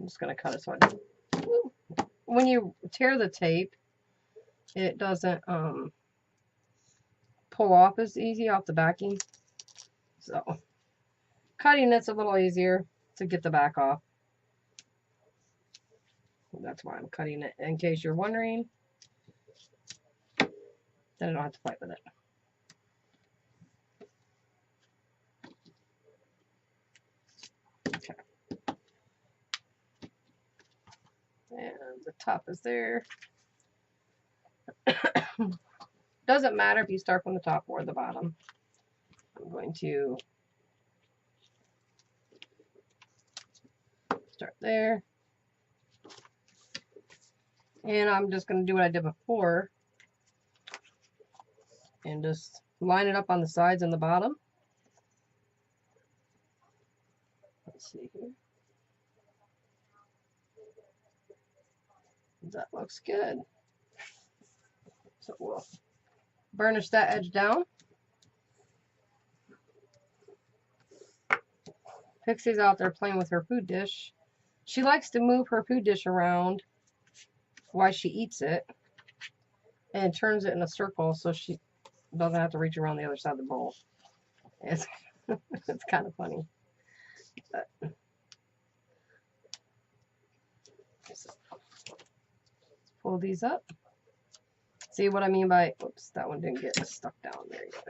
I'm just going to cut it so when you tear the tape, it doesn't pull off as easy off the backing. So cutting it's a little easier to get the back off. That's why I'm cutting it, in case you're wondering. Then I don't have to fight with it. Okay. And the top is there. Doesn't matter if you start from the top or the bottom. I'm going to start there. And I'm just going to do what I did before and just line it up on the sides and the bottom. Let's see here. That looks good. So we'll burnish that edge down. Pixie's out there playing with her food dish. She likes to move her food dish around while she eats it and turns it in a circle so she doesn't have to reach around the other side of the bowl. It's, it's kind of funny. But, so, pull these up. See what I mean by, oops, that one didn't get stuck down there yet.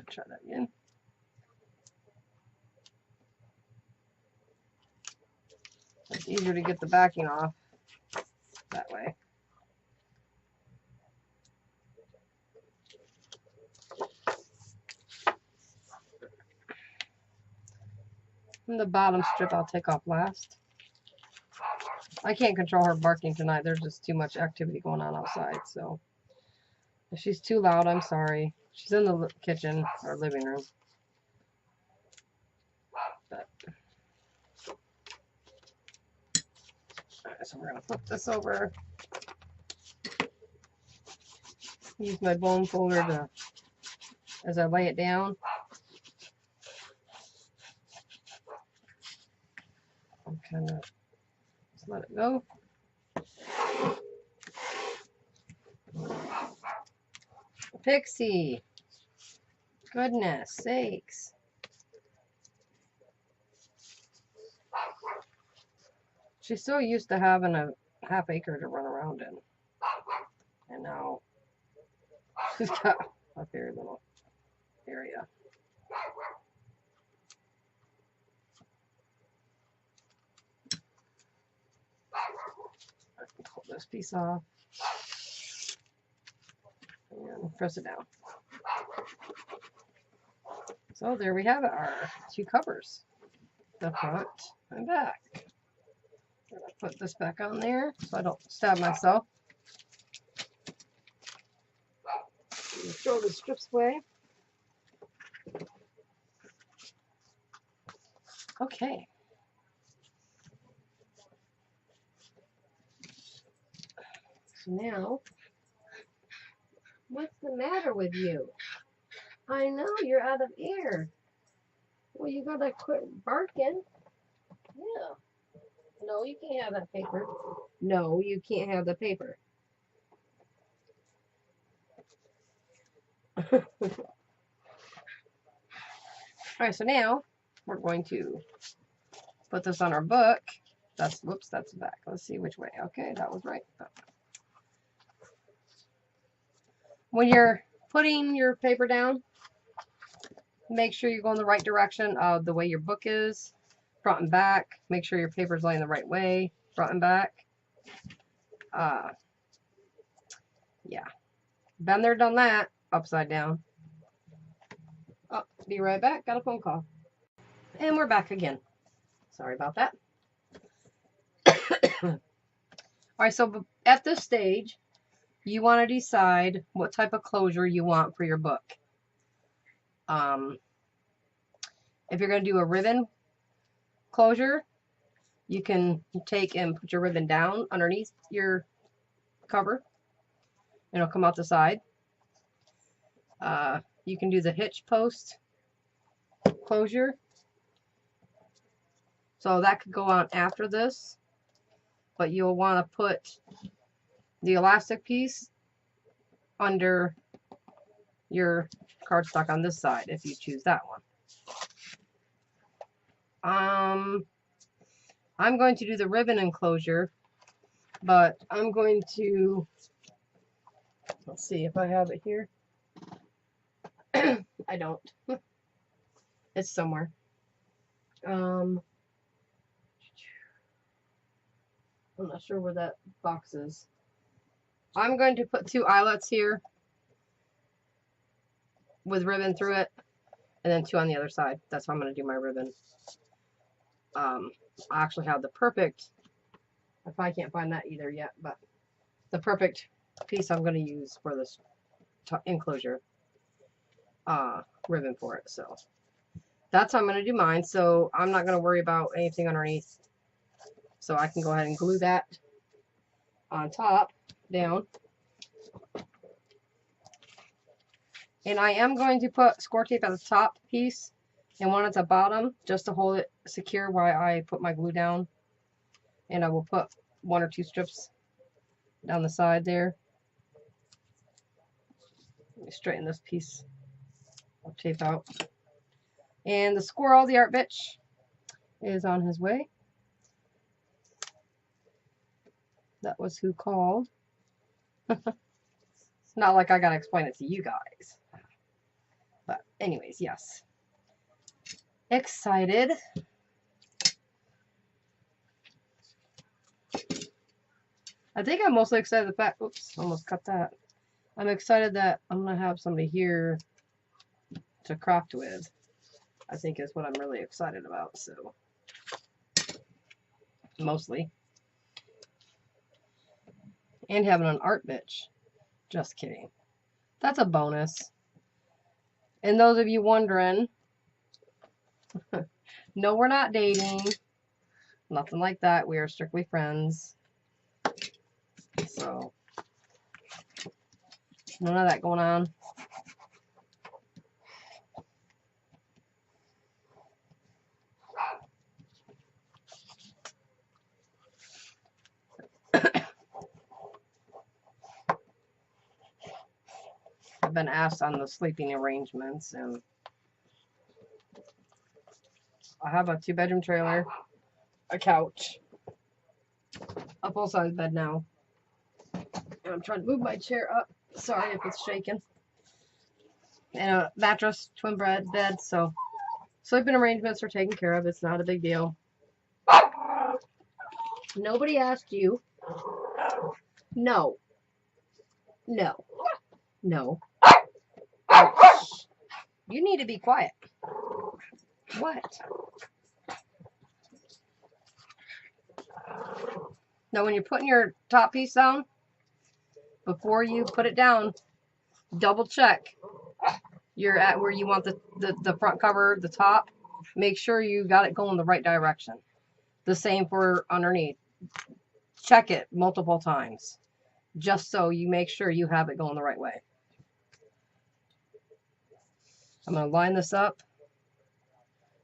Try that again. It's easier to get the backing off that way. And the bottom strip I'll take off last. I can't control her barking tonight. There's just too much activity going on outside. So if she's too loud, I'm sorry. She's in the kitchen or living room. But, alright, so we're going to flip this over. Use my bone folder to, as I lay it down. I'm kind of just let it go. Pixie, goodness sakes. She's so used to having a half acre to run around in. And now she's got a very little area. I can pull this piece off and press it down. So there we have it, our two covers, the front and back. I'm gonna put this back on there so I don't stab myself. Throw the strips away. Okay. So now, what's the matter with you? I know you're out of air. Well, you gotta quit barking. Yeah. No, you can't have that paper. No, you can't have the paper. Alright, so now we're going to put this on our book. That's, whoops, that's the back. Let's see which way. Okay, that was right. When you're putting your paper down, make sure you go in the right direction of the way your book is, front and back. Make sure your paper's laying the right way, front and back. Yeah. Been there, done that. Upside down. Oh, be right back. Got a phone call. And we're back again. Sorry about that. Alright, so at this stage, you want to decide what type of closure you want for your book. If you're going to do a ribbon closure, you can take and put your ribbon down underneath your cover. And it'll come out the side. You can do the hitch post closure. So that could go on after this, but you'll want to put the elastic piece under your cardstock on this side if you choose that one. I'm going to do the ribbon enclosure, but I'm going to, let's see if I have it here. I don't. It's somewhere. I'm not sure where that box is. I'm going to put 2 eyelets here with ribbon through it, and then 2 on the other side. That's how I'm going to do my ribbon. I actually have the perfect, I probably can't find that either yet, but the perfect piece I'm going to use for this enclosure ribbon for it. So that's how I'm going to do mine. So I'm not going to worry about anything underneath. So I can go ahead and glue that on top down. And I am going to put score tape at the top piece and one at the bottom just to hold it secure while I put my glue down. And I will put 1 or 2 strips down the side there. Let me straighten this piece of tape out. And the squirrel, the art bitch, is on his way. That was who called. It's not like I gotta explain it to you guys. But anyways, yes. Excited. I think I'm mostly excited the fact, oops, almost cut that. I'm excited that I'm gonna have somebody here to craft with. I think is what I'm really excited about, so mostly. And having an art bitch. Just kidding. That's a bonus. And those of you wondering, no, we're not dating. Nothing like that. We are strictly friends. So, none of that going on. I've been asked on the sleeping arrangements, and I have a 2-bedroom trailer, a couch, a full-size bed now, and I'm trying to move my chair up. Sorry if it's shaking. And a mattress, twin bed, so sleeping arrangements are taken care of. It's not a big deal. Nobody asked you. No. No. No. You need to be quiet. What? Now, when you're putting your top piece down, before you put it down, double check you're at where you want the front cover, the top. Make sure you got it going the right direction. The same for underneath. Check it multiple times, just so you make sure you have it going the right way. I'm going to line this up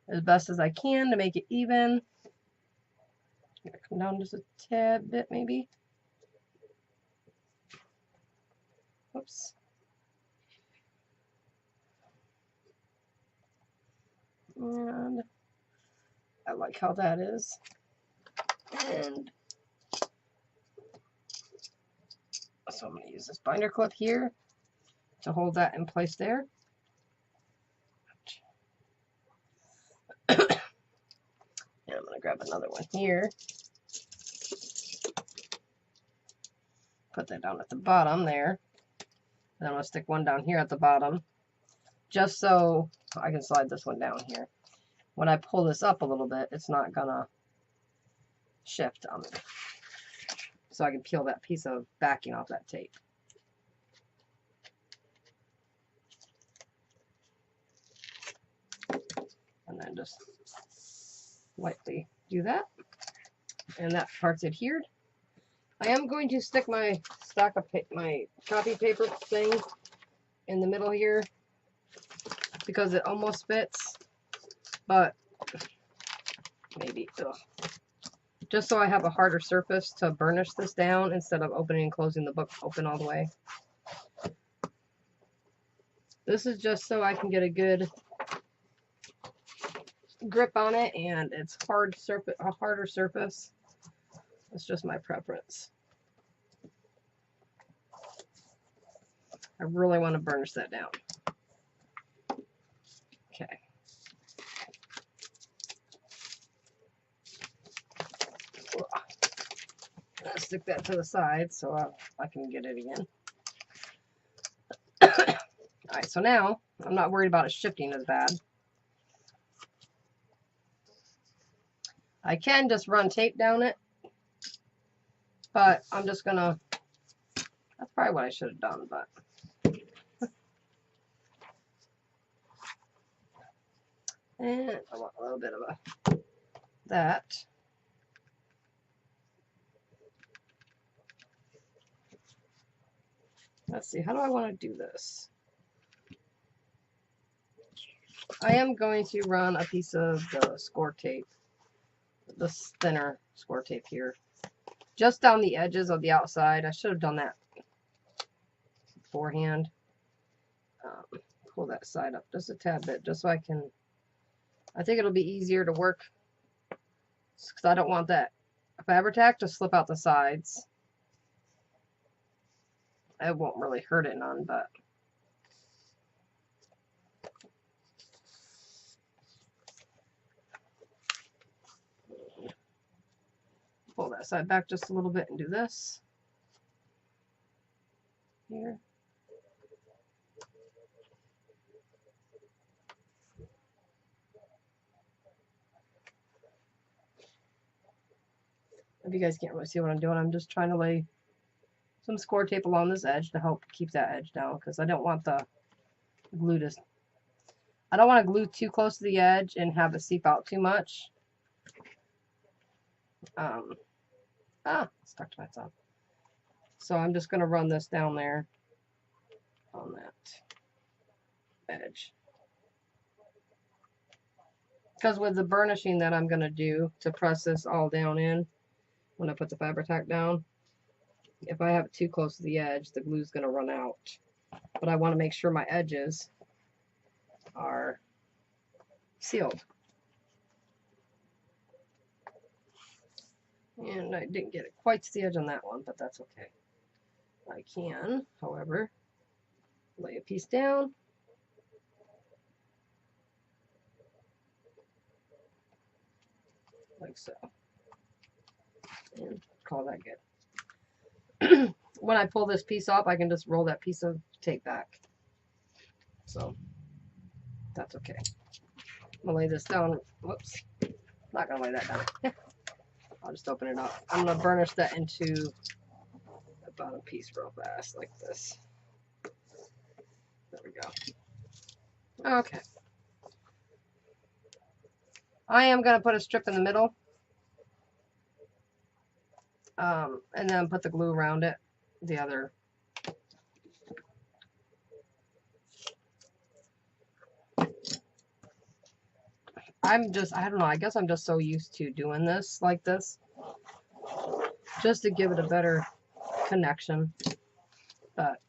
as best as I can to make it even. I'm going to come down just a tad bit, maybe. Oops. And I like how that is. And so I'm going to use this binder clip here to hold that in place there. And I'm going to grab another one here. Put that down at the bottom there. And I'm going to stick one down here at the bottom, just so I can slide this one down here. When I pull this up a little bit, it's not going to shift on me. So I can peel that piece of backing off that tape. And then just lightly do that. And that part's adhered. I am going to stick my stack of my copy paper thing in the middle here because it almost fits, but maybe. Ugh. Just so I have a harder surface to burnish this down instead of opening and closing the book open all the way. This is just so I can get a good grip on it, and it's a harder surface. It's just my preference. I really want to burnish that down. Okay. I'll stick that to the side so I can get it again. Alright, so now I'm not worried about it shifting as bad. I can just run tape down it, but I'm just gonna, that's probably what I should have done, but. And I want a little bit of that. Let's see, how do I want to do this? I am going to run a piece of the score tape, this thinner score tape here, just down the edges of the outside. I should have done that beforehand. Pull that side up just a tad bit, just so I can, I think it'll be easier to work, because I don't want that Fabri-Tac to slip out the sides. It won't really hurt it none, but pull that side back just a little bit and do this here. If you guys can't really see what I'm doing, I'm just trying to lay some score tape along this edge to help keep that edge down, because I don't want the glue to, I don't want to glue too close to the edge and have it seep out too much. Stuck to my thumb. So I'm just going to run this down there on that edge. Because with the burnishing that I'm going to do to press this all down in, when I put the Fabri-Tac down, if I have it too close to the edge, the glue's going to run out. But I want to make sure my edges are sealed. And I didn't get it quite to the edge on that one, but that's okay. I can, however, lay a piece down. Like so. And call that good. When I pull this piece off, I can just roll that piece of tape back. So, that's okay. I'm going to lay this down. Whoops. Not going to lay that down. I'll just open it up. I'm going to burnish that into the bottom piece real fast, like this. There we go. Okay. I am going to put a strip in the middle. And then put the glue around it. The other. I don't know, I guess I'm just so used to doing this like this, just to give it a better connection, but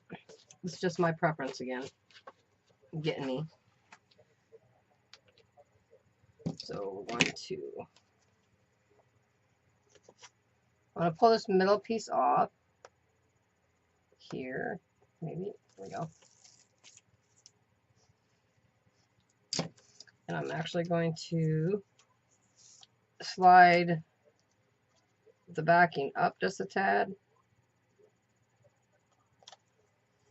it's just my preference again, getting me. So 1, 2. I'm going to pull this middle piece off here, maybe, there we go. And I'm actually going to slide the backing up just a tad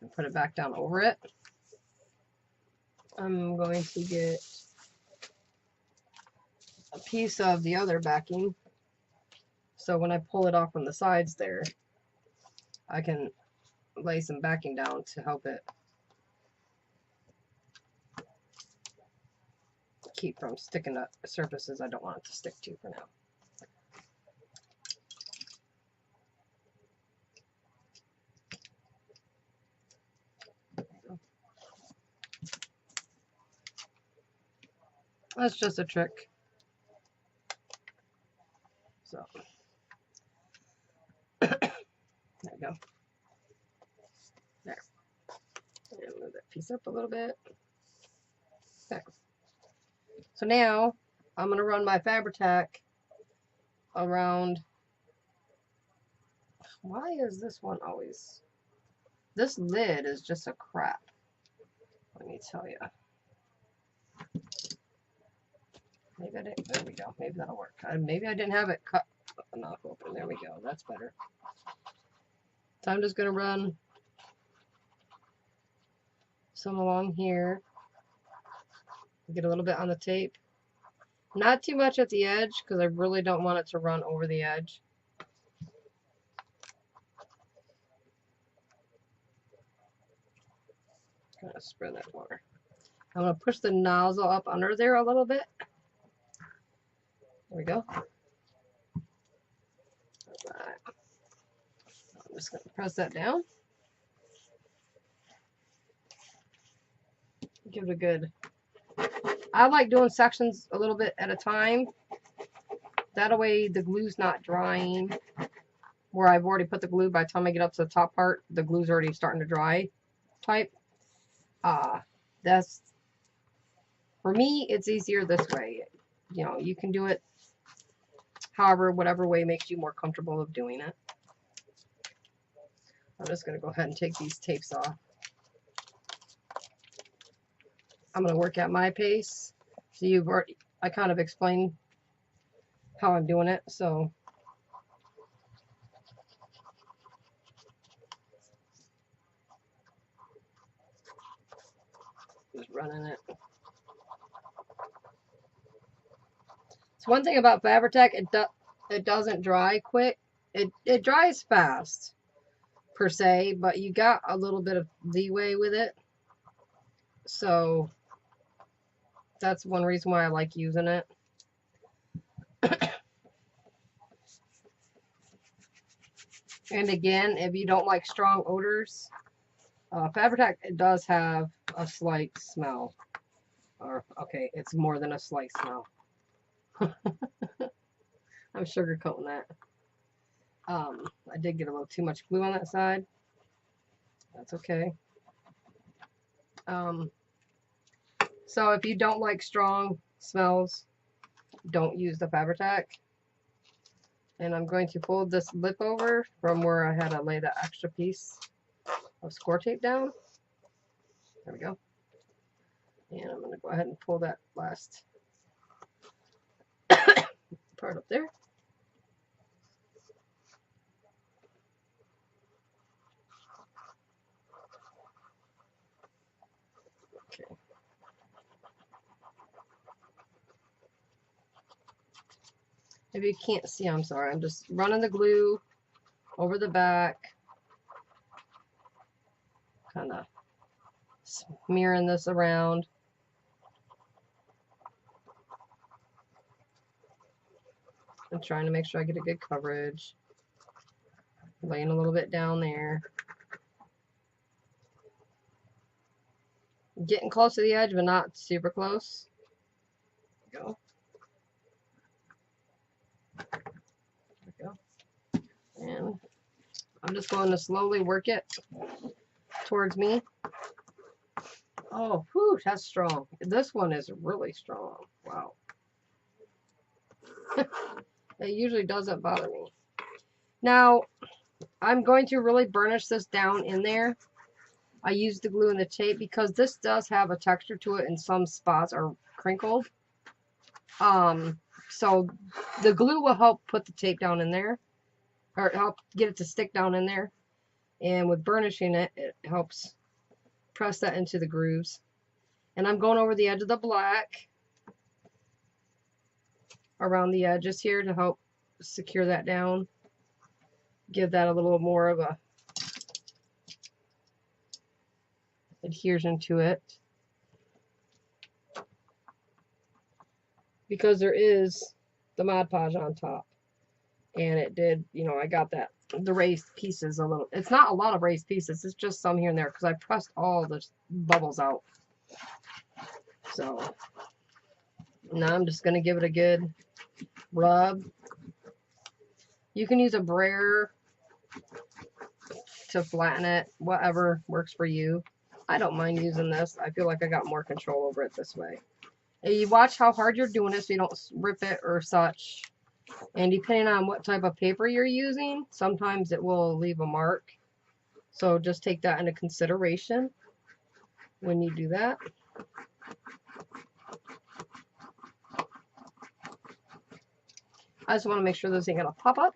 and put it back down over it. I'm going to get a piece of the other backing, so when I pull it off from the sides there, I can lay some backing down to help it keep from sticking to surfaces I don't want it to stick to for now. That's just a trick. So there we go. There. And move that piece up a little bit. There. So now I'm going to run my Fabri-Tac around. Why is this one always... This lid is just a crap. Let me tell you. Maybe I didn't... There we go. Maybe that'll work. Maybe I didn't have it cut enough open. There we go. That's better. So I'm just going to run some along here. Get a little bit on the tape. Not too much at the edge because I really don't want it to run over the edge. I'm going to spread that more. I'm going to push the nozzle up under there a little bit. There we go. Right. I'm just going to press that down. Give it a good... I like doing sections a little bit at a time. That way the glue's not drying. Where I've already put the glue, by the time I get up to the top part, the glue's already starting to dry type. That's, for me, it's easier this way. You know, you can do it however, whatever way makes you more comfortable of doing it. I'm just going to go ahead and take these tapes off. I'm going to work at my pace. So you've already, I kind of explained how I'm doing it. So just running it. So one thing about Fabri-Tac, it doesn't dry quick. It dries fast per se, but you got a little bit of leeway with it. So that's one reason why I like using it. And again, if you don't like strong odors, Fabri-Tac, it does have a slight smell. Or, okay, it's more than a slight smell. I'm sugarcoating that. I did get a little too much glue on that side. That's okay. So if you don't like strong smells, don't use the Fabri-Tac. And I'm going to fold this lip over from where I had to lay that extra piece of score tape down. There we go. And I'm going to go ahead and pull that last part up there. Okay. If you can't see, I'm sorry. I'm just running the glue over the back. Kind of smearing this around. I'm trying to make sure I get a good coverage. Laying a little bit down there. Getting close to the edge, but not super close. There we go. There we go. And I'm just going to slowly work it towards me. Oh, whew, that's strong. This one is really strong. Wow. It usually doesn't bother me. Now, I'm going to really burnish this down in there. I used the glue and the tape because this does have a texture to it, and some spots are crinkled. So the glue will help put the tape down in there, or help get it to stick down in there. And with burnishing it, it helps press that into the grooves. And I'm going over the edge of the black around the edges here to help secure that down. Give that a little more of a adhesion to it. Because there is the Mod Podge on top. And it did, you know, I got that, the raised pieces a little. It's not a lot of raised pieces. It's just some here and there because I pressed all the bubbles out. So now I'm just going to give it a good rub. You can use a brayer to flatten it, whatever works for you. I don't mind using this. I feel like I got more control over it this way. And you watch how hard you're doing it so you don't rip it or such. And depending on what type of paper you're using, sometimes it will leave a mark. So just take that into consideration when you do that. I just want to make sure this ain't going to pop up.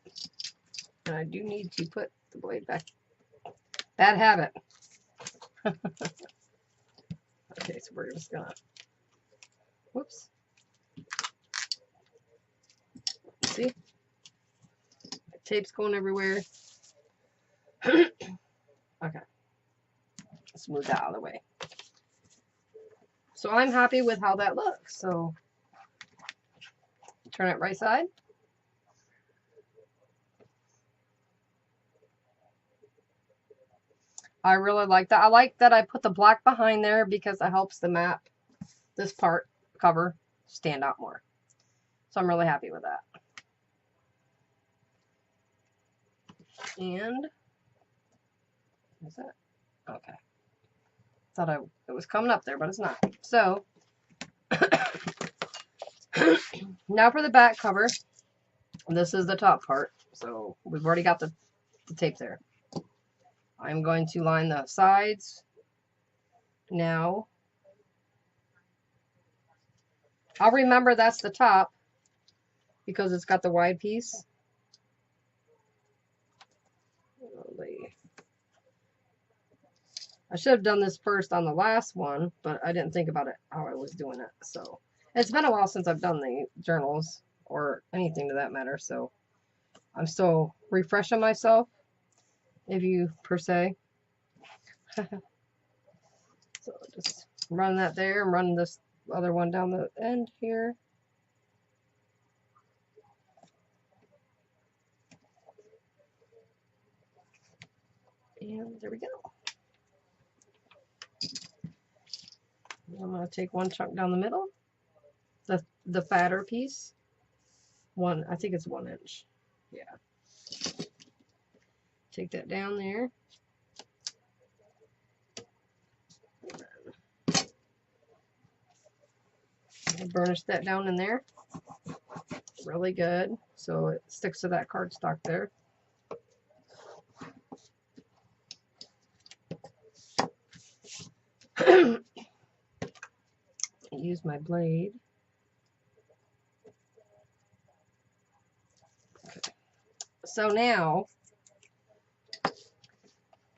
And I do need to put the blade back. Bad habit. Okay, so we're just going to, whoops. See? The tape's going everywhere. Okay. Let's move that out of the way. So I'm happy with how that looks. So turn it right side. I really like that. I like that I put the black behind there because it helps the map, this part, cover, stand out more. So I'm really happy with that. And, is that? Okay. Thought it was coming up there, but it's not. So, now for the back cover. This is the top part. So we've already got the tape there. I'm going to line the sides now. I'll remember that's the top because it's got the wide piece. I should have done this first on the last one, but I didn't think about it how I was doing it. So it's been a while since I've done the journals or anything to that matter. So I'm still refreshing myself, if you per se. So just run that there and run this other one down the end here. And there we go. I'm going to take one chunk down the middle, the fatter piece. I think it's 1 inch. Yeah. Take that down there. And burnish that down in there. Really good. So it sticks to that cardstock there. Use my blade. Okay. So now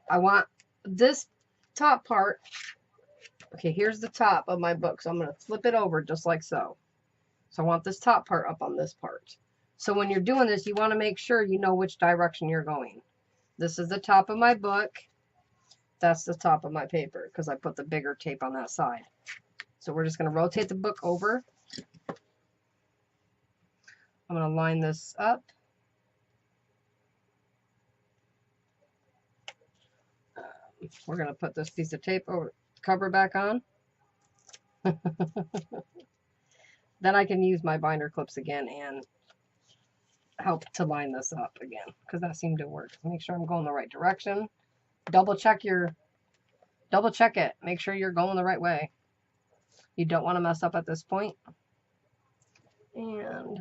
I want this top part. Okay, here's the top of my book. So I'm going to flip it over just like so. So I want this top part up on this part. So when you're doing this, you want to make sure you know which direction you're going. This is the top of my book. That's the top of my paper because I put the bigger tape on that side. So we're just going to rotate the book over. I'm going to line this up. We're going to put this piece of tape over, cover back on. Then I can use my binder clips again and help to line this up again because that seemed to work. Make sure I'm going the right direction. Double check it. Make sure you're going the right way. You don't want to mess up at this point. And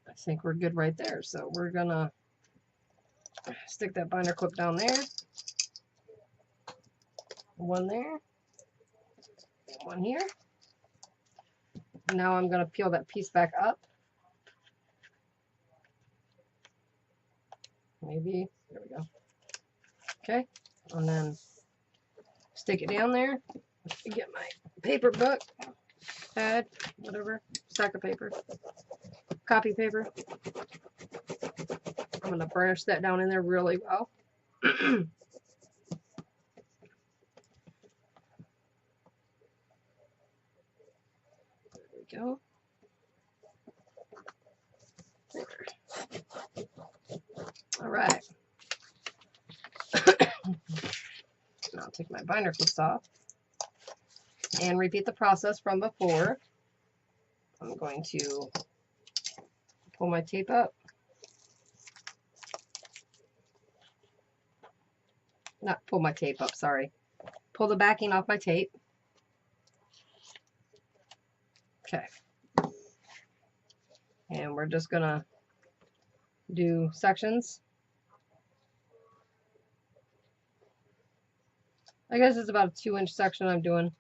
I think we're good right there. So we're gonna stick that binder clip down there. One there. One here. Now I'm gonna peel that piece back up. Maybe, there we go. Okay, and then stick it down there. Get my paper book, pad, whatever, stack of paper, copy paper. I'm gonna burnish that down in there really well. There we go. There. All right. Now I'll take my binder clips off and repeat the process from before. I'm going to pull my tape up. Not pull my tape up, sorry. Pull the backing off my tape. Okay. And we're just gonna do sections. I guess it's about a 2-inch section I'm doing.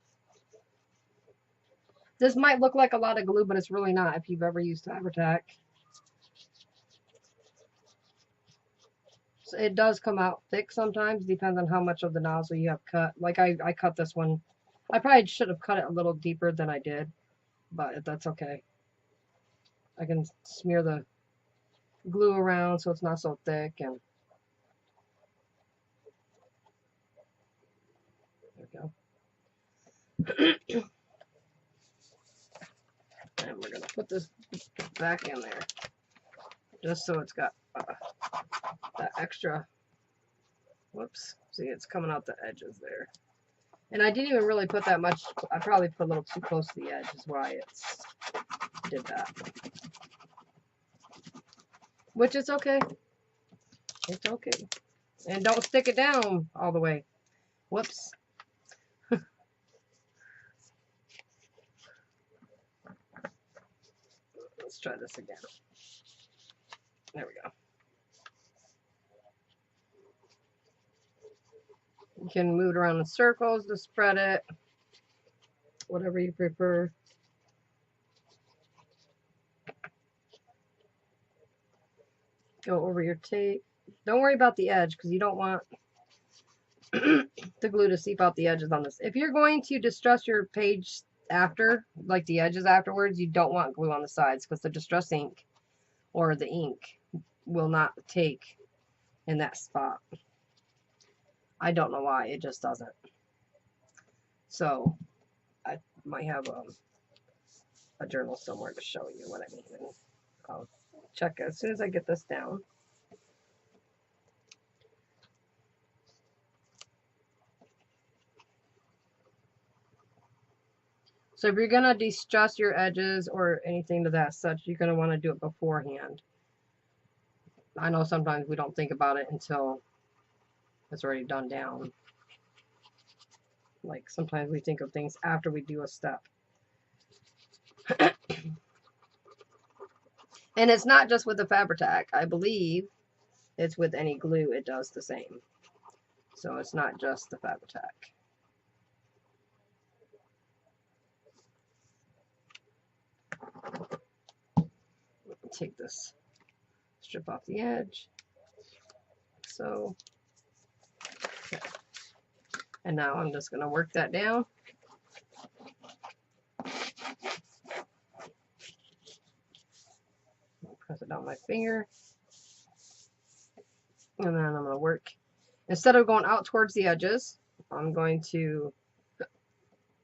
This might look like a lot of glue, but it's really not if you've ever used Fabri-Tac. So it does come out thick sometimes, depends on how much of the nozzle you have cut. Like I cut this one. I probably should have cut it a little deeper than I did, but that's okay. I can smear the glue around so it's not so thick, and there we go. And we're gonna put this back in there just so it's got that extra. Whoops, see, it's coming out the edges there. And I didn't even really put that much. I probably put a little too close to the edge is why it's did that. Which is okay. It's okay. And don't stick it down all the way. Whoops. Let's try this again. There we go. You can move it around in circles to spread it, whatever you prefer. Go over your tape. Don't worry about the edge because you don't want the glue to seep out the edges on this. If you're going to distress your page after, like the edges afterwards, you don't want glue on the sides because the distress ink or the ink will not take in that spot. I don't know why, it just doesn't. So I might have a journal somewhere to show you what I mean. And I'll check as soon as I get this down. So if you're going to distress your edges or anything to that such, you're going to want to do it beforehand. I know sometimes we don't think about it until it's already done down. Like sometimes we think of things after we do a step. And it's not just with the Fabri-Tac. I believe it's with any glue it does the same. So it's not just the Fabri-Tac. Take this strip off the edge. So, okay. And now I'm just going to work that down. Press it down my finger. And then I'm going to work. Instead of going out towards the edges, I'm going to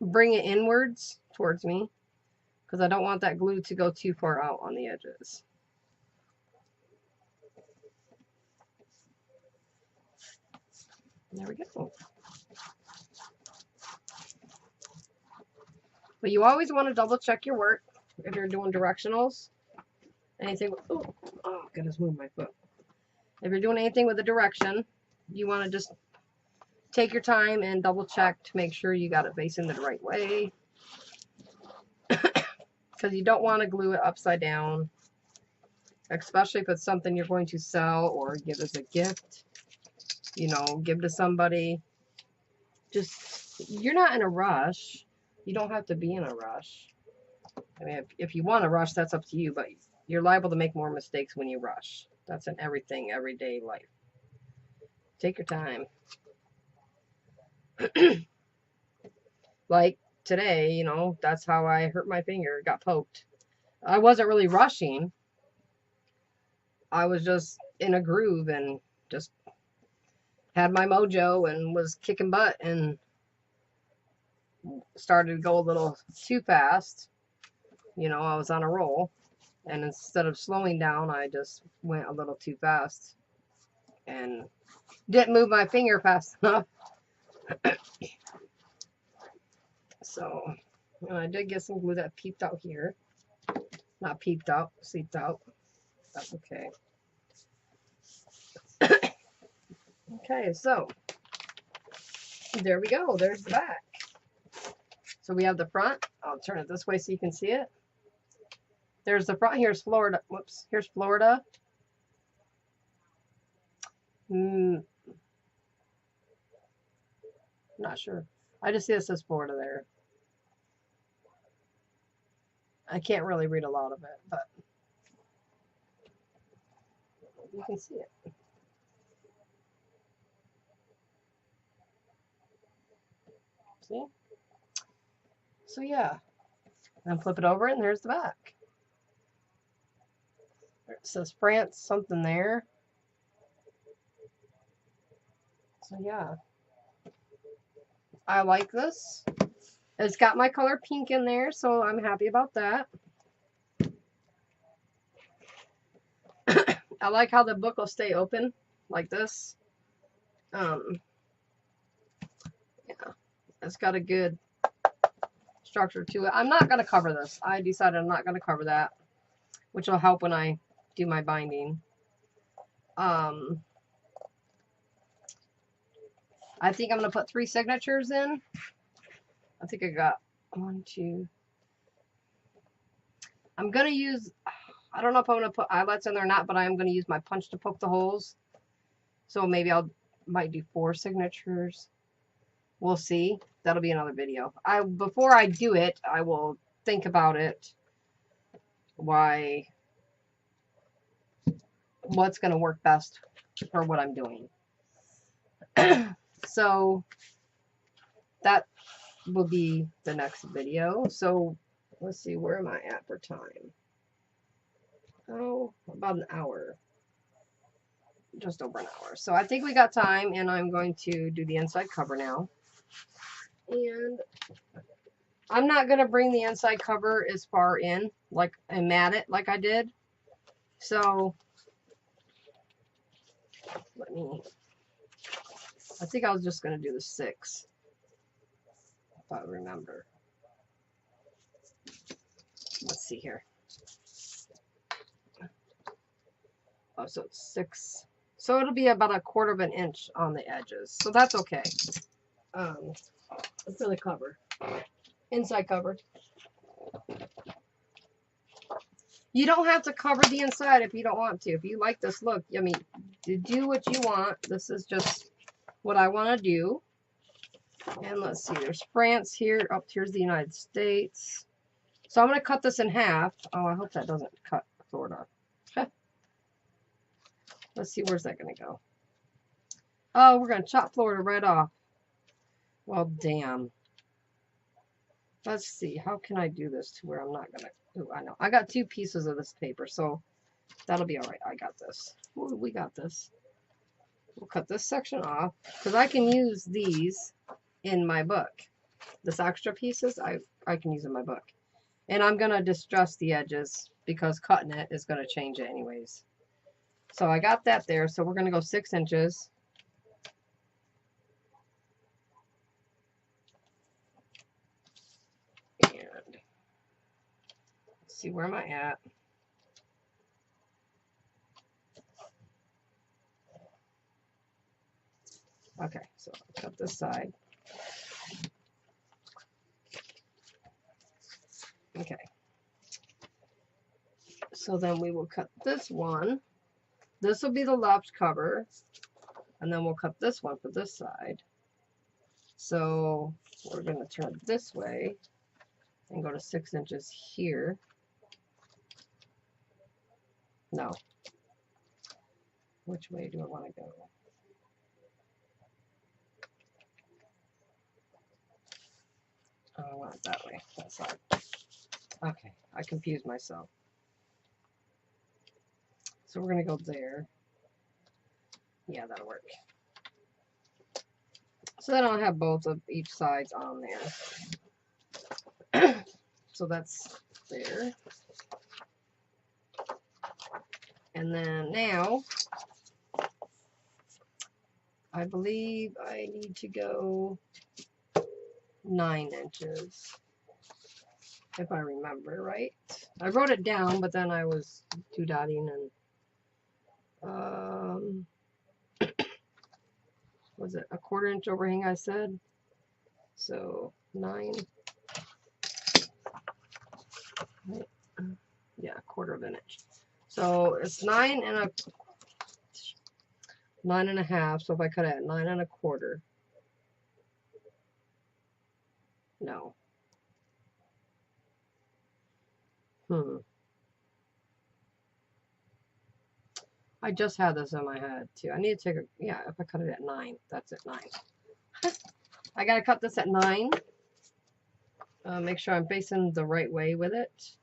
bring it inwards towards me because I don't want that glue to go too far out on the edges. There we go. But you always want to double check your work if you're doing directionals. Anything with, oh goodness, move my foot. If you're doing anything with a direction, you want to just take your time and double check to make sure you got it facing the right way. Because you don't want to glue it upside down, especially if it's something you're going to sell or give as a gift, you know, give to somebody. Just, you're not in a rush. You don't have to be in a rush. I mean, if you want to rush, that's up to you, but you're liable to make more mistakes when you rush. That's in everything, everyday life. Take your time. Like today, you know, that's how I hurt my finger. It got poked. I wasn't really rushing. I was just in a groove and just had my mojo and was kicking butt and started to go a little too fast. You know, I was on a roll. And instead of slowing down, I just went a little too fast and didn't move my finger fast enough. So, I did get some glue that peeped out here. Not peeped out, seeped out. That's okay. Okay, so there we go. There's the back. So we have the front. I'll turn it this way so you can see it. There's the front. Here's Florida. Whoops. Here's Florida. Not sure. I just see it says Florida there. I can't really read a lot of it, but you can see it. See? So yeah. Then flip it over and there's the back. It says France something there. So yeah. I like this. It's got my color pink in there, so I'm happy about that. I like how the book will stay open like this. Yeah, it's got a good structure to it. I'm not going to cover this. I decided I'm not going to cover that, which will help when I do my binding. I think I'm going to put 3 signatures in. I think I got 1, 2. I'm going to use, I don't know if I'm going to put eyelets in there or not, but I am going to use my punch to poke the holes. So maybe might do 4 signatures. We'll see. That'll be another video. Before I do it, I will think about it. What's going to work best for what I'm doing. So that will be the next video. So let's see, where am I at for time? Oh, about an hour. Just over an hour. So I think we got time, and I'm going to do the inside cover now. And I'm not going to bring the inside cover as far in, and mat it like I did. So I think I was just going to do the 6, if I remember. Let's see here. Oh, so it's 6. So it'll be about 1/4 of an inch on the edges. So that's okay. For the cover. Inside cover. You don't have to cover the inside if you don't want to. If you like this look, I mean, do what you want. This is just what I want to do. And let's see, there's France here. Up here's the United States. So I'm going to cut this in half. Oh, I hope that doesn't cut Florida. Let's see, where's that going to go? Oh, we're going to chop Florida right off. Well, damn. Let's see, how can I do this to where I'm not going to... Oh, I know. I got 2 pieces of this paper, so that'll be all right. I got this. Ooh, we got this. We'll cut this section off, because I can use these in my book. This extra pieces, I can use in my book. And I'm going to distress the edges, because cutting it is going to change it anyways. So I got that there, so we're going to go 6 inches. And let's see, where am I at? Okay, so I'll cut this side. Okay. So then we will cut this one. This will be the left cover. And then we'll cut this one for this side. So we're going to turn it this way and go to 6 inches here. No. Which way do I want to go? Oh, I want it that way, that side. Okay, I confused myself. So we're going to go there. Yeah, that'll work. So then I'll have both of each sides on there. So that's there. And then now, I believe I need to go 9 inches. if I remember right. I wrote it down, but then I was dotting and was it a 1/4 inch overhang I said? So 9, right? Yeah, 1/4 of an inch. So it's 9 and 1/2. So if I cut it at 9 1/4, no. I just had this in my head too. I need to take a, yeah, if I cut it at 9, that's at 9. I gotta cut this at 9. Make sure I'm facing the right way with it.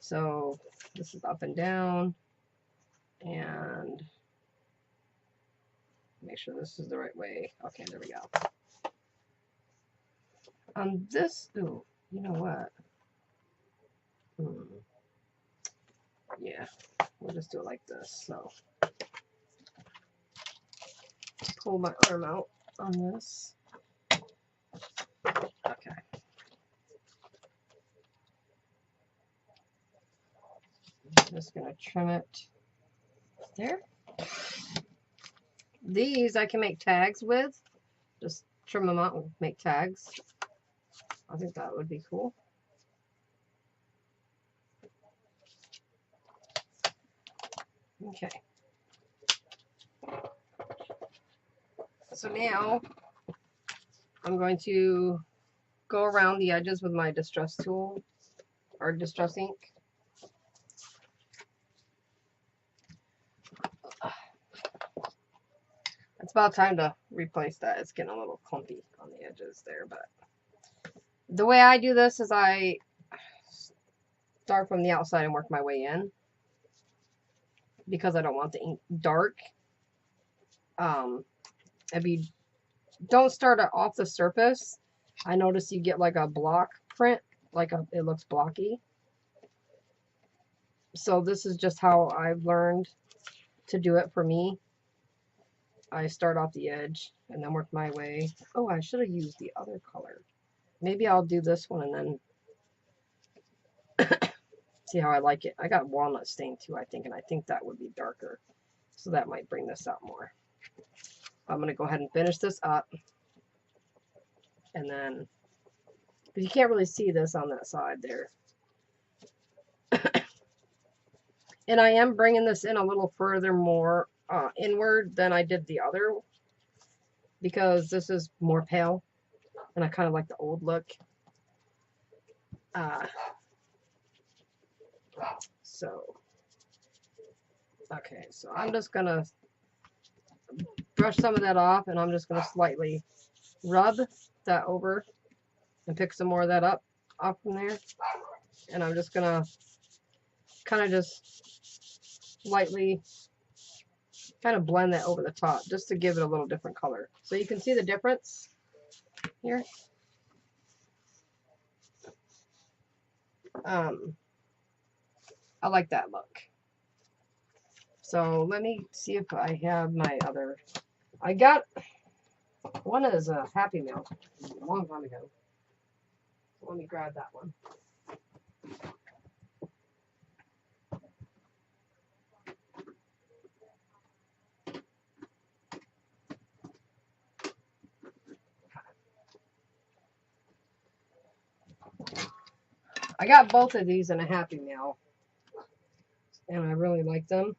So this is up and down, and make sure this is the right way. Okay, there we go. This, ooh, you know what? Yeah, we'll just do it like this. So pull my arm out on this. Okay. I'm just gonna trim it there. These I can make tags with. Just trim them out and make tags. I think that would be cool. Okay. So now I'm going to go around the edges with my distress tool or distress ink. It's about time to replace that. It's getting a little clumpy on the edges there, but the way I do this is I start from the outside and work my way in because I don't want the ink dark. If you don't start it off the surface, I notice you get like a block print, it looks blocky. So this is just how I've learned to do it for me. I start off the edge and then work my way. Oh, I should have used the other color. Maybe I'll do this one and then see how I like it. I got walnut stain too, I think, and I think that would be darker. So that might bring this out more. I'm going to go ahead and finish this up. And then, because you can't really see this on that side there. And I am bringing this in a little further more inward than I did the other, because this is more pale and I kind of like the old look. Okay, so I'm just gonna brush some of that off, and I'm just gonna slightly rub that over and pick some more of that up off from there. And I'm just gonna kind of just lightly kind of blend that over the top just to give it a little different color. So you can see the difference here. I like that look. So let me see if I have my other. I got one is a Happy Meal a long time ago. Let me grab that one. I got both of these in a Happy Meal, and I really like them.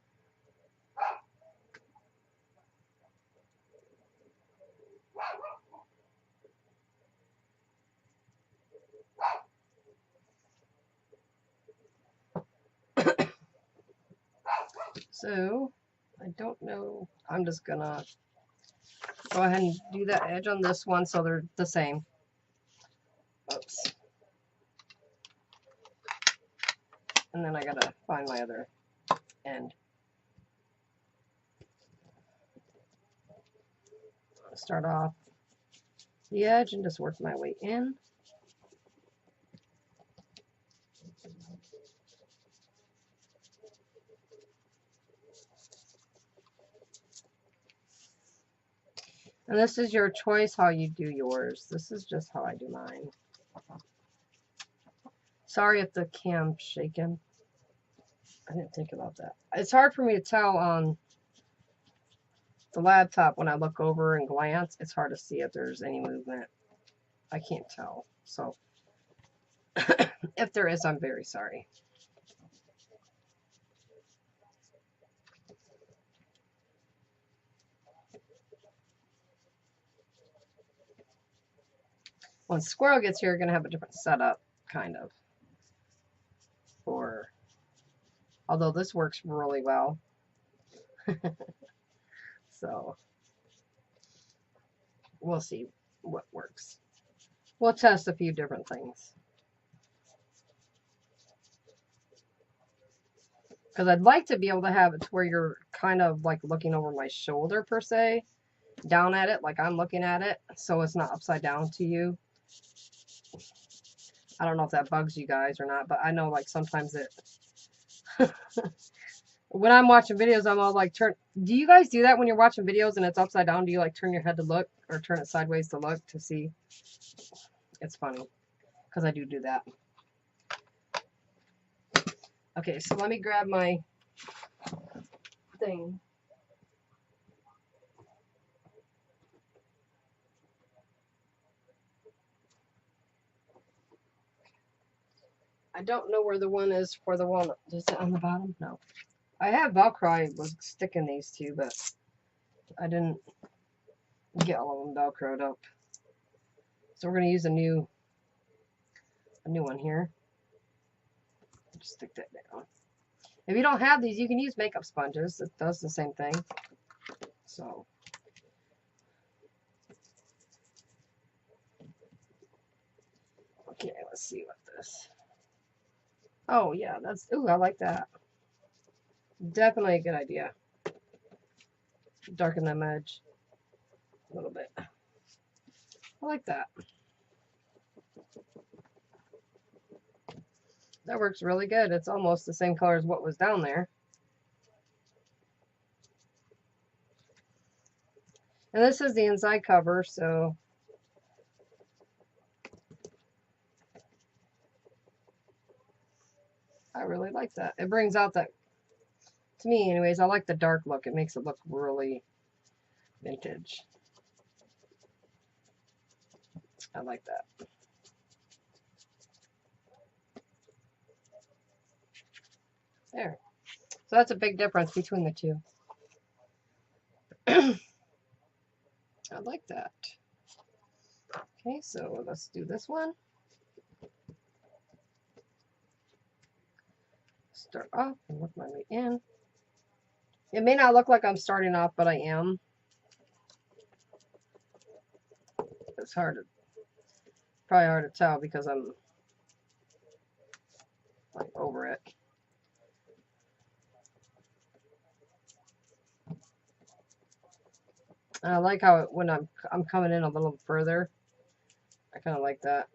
So I don't know. I'm just gonna go ahead and do that edge on this one so they're the same. Oops. And then I gotta find my other end. Start off the edge and just work my way in. And this is your choice how you do yours. This is just how I do mine. Sorry if the cam's shaking. I didn't think about that. It's hard for me to tell on the laptop when I look over and glance. It's hard to see if there's any movement. I can't tell. So if there is, I'm very sorry. When Squirrel gets here, you're going to have a different setup, kind of. Although this works really well. So we'll see what works. We'll test a few different things. Because I'd like to be able to have it to where you're kind of like looking over my shoulder per se, down at it like I'm looking at it, so it's not upside down to you. I don't know if that bugs you guys or not, but I know like sometimes it when I'm watching videos, I'm all like, do you guys do that when you're watching videos and it's upside down? Do you like turn your head to look or turn it sideways to look to see? It's funny because I do that. Okay, so let me grab my thing. I don't know where the one is for the walnut. Is it on the bottom? No. I have Velcro. I was sticking these two, but I didn't get all of them Velcroed up. So we're going to use a new one here. Just stick that down. If you don't have these, you can use makeup sponges. It does the same thing. So okay, let's see what this. Oh yeah, that's ooh, I like that. Definitely a good idea. Darken them edge a little bit. I like that. That works really good. It's almost the same color as what was down there. And this is the inside cover, so I really like that. It brings out that, to me anyways, I like the dark look. It makes it look really vintage. I like that. There. So that's a big difference between the two. I like that. Okay, so let's do this one. Start off and work my way in. It may not look like I'm starting off, but I am. It's probably hard to tell because I'm like over it. And I like how when I'm coming in a little further. I kind of like that.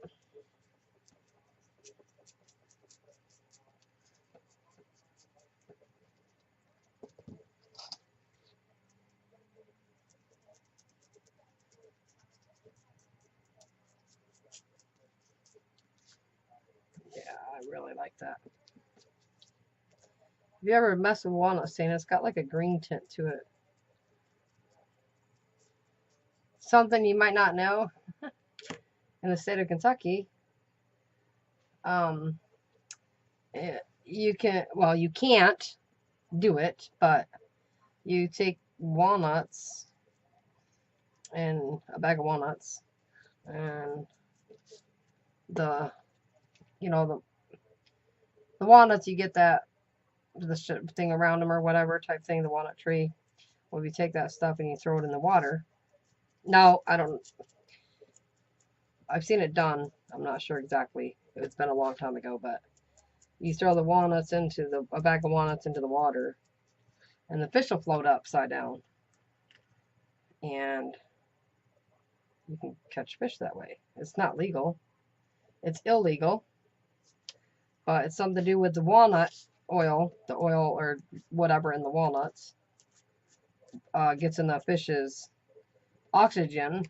Yeah, I really like that. If you ever mess with walnut stain, it's got like a green tint to it. Something you might not know in the state of Kentucky. You can't do it, but you take walnuts and a bag of walnuts and the walnuts, you get that the thing around them or whatever type thing, the walnut tree. Well, you take that stuff and you throw it in the water. Now, I've seen it done. I'm not sure exactly. It's been a long time ago, but you throw the walnuts a bag of walnuts into the water, and the fish will float upside down, and you can catch fish that way. It's not legal. It's illegal, but it's something to do with the walnut oil, the oil or whatever in the walnuts gets in the fish's oxygen,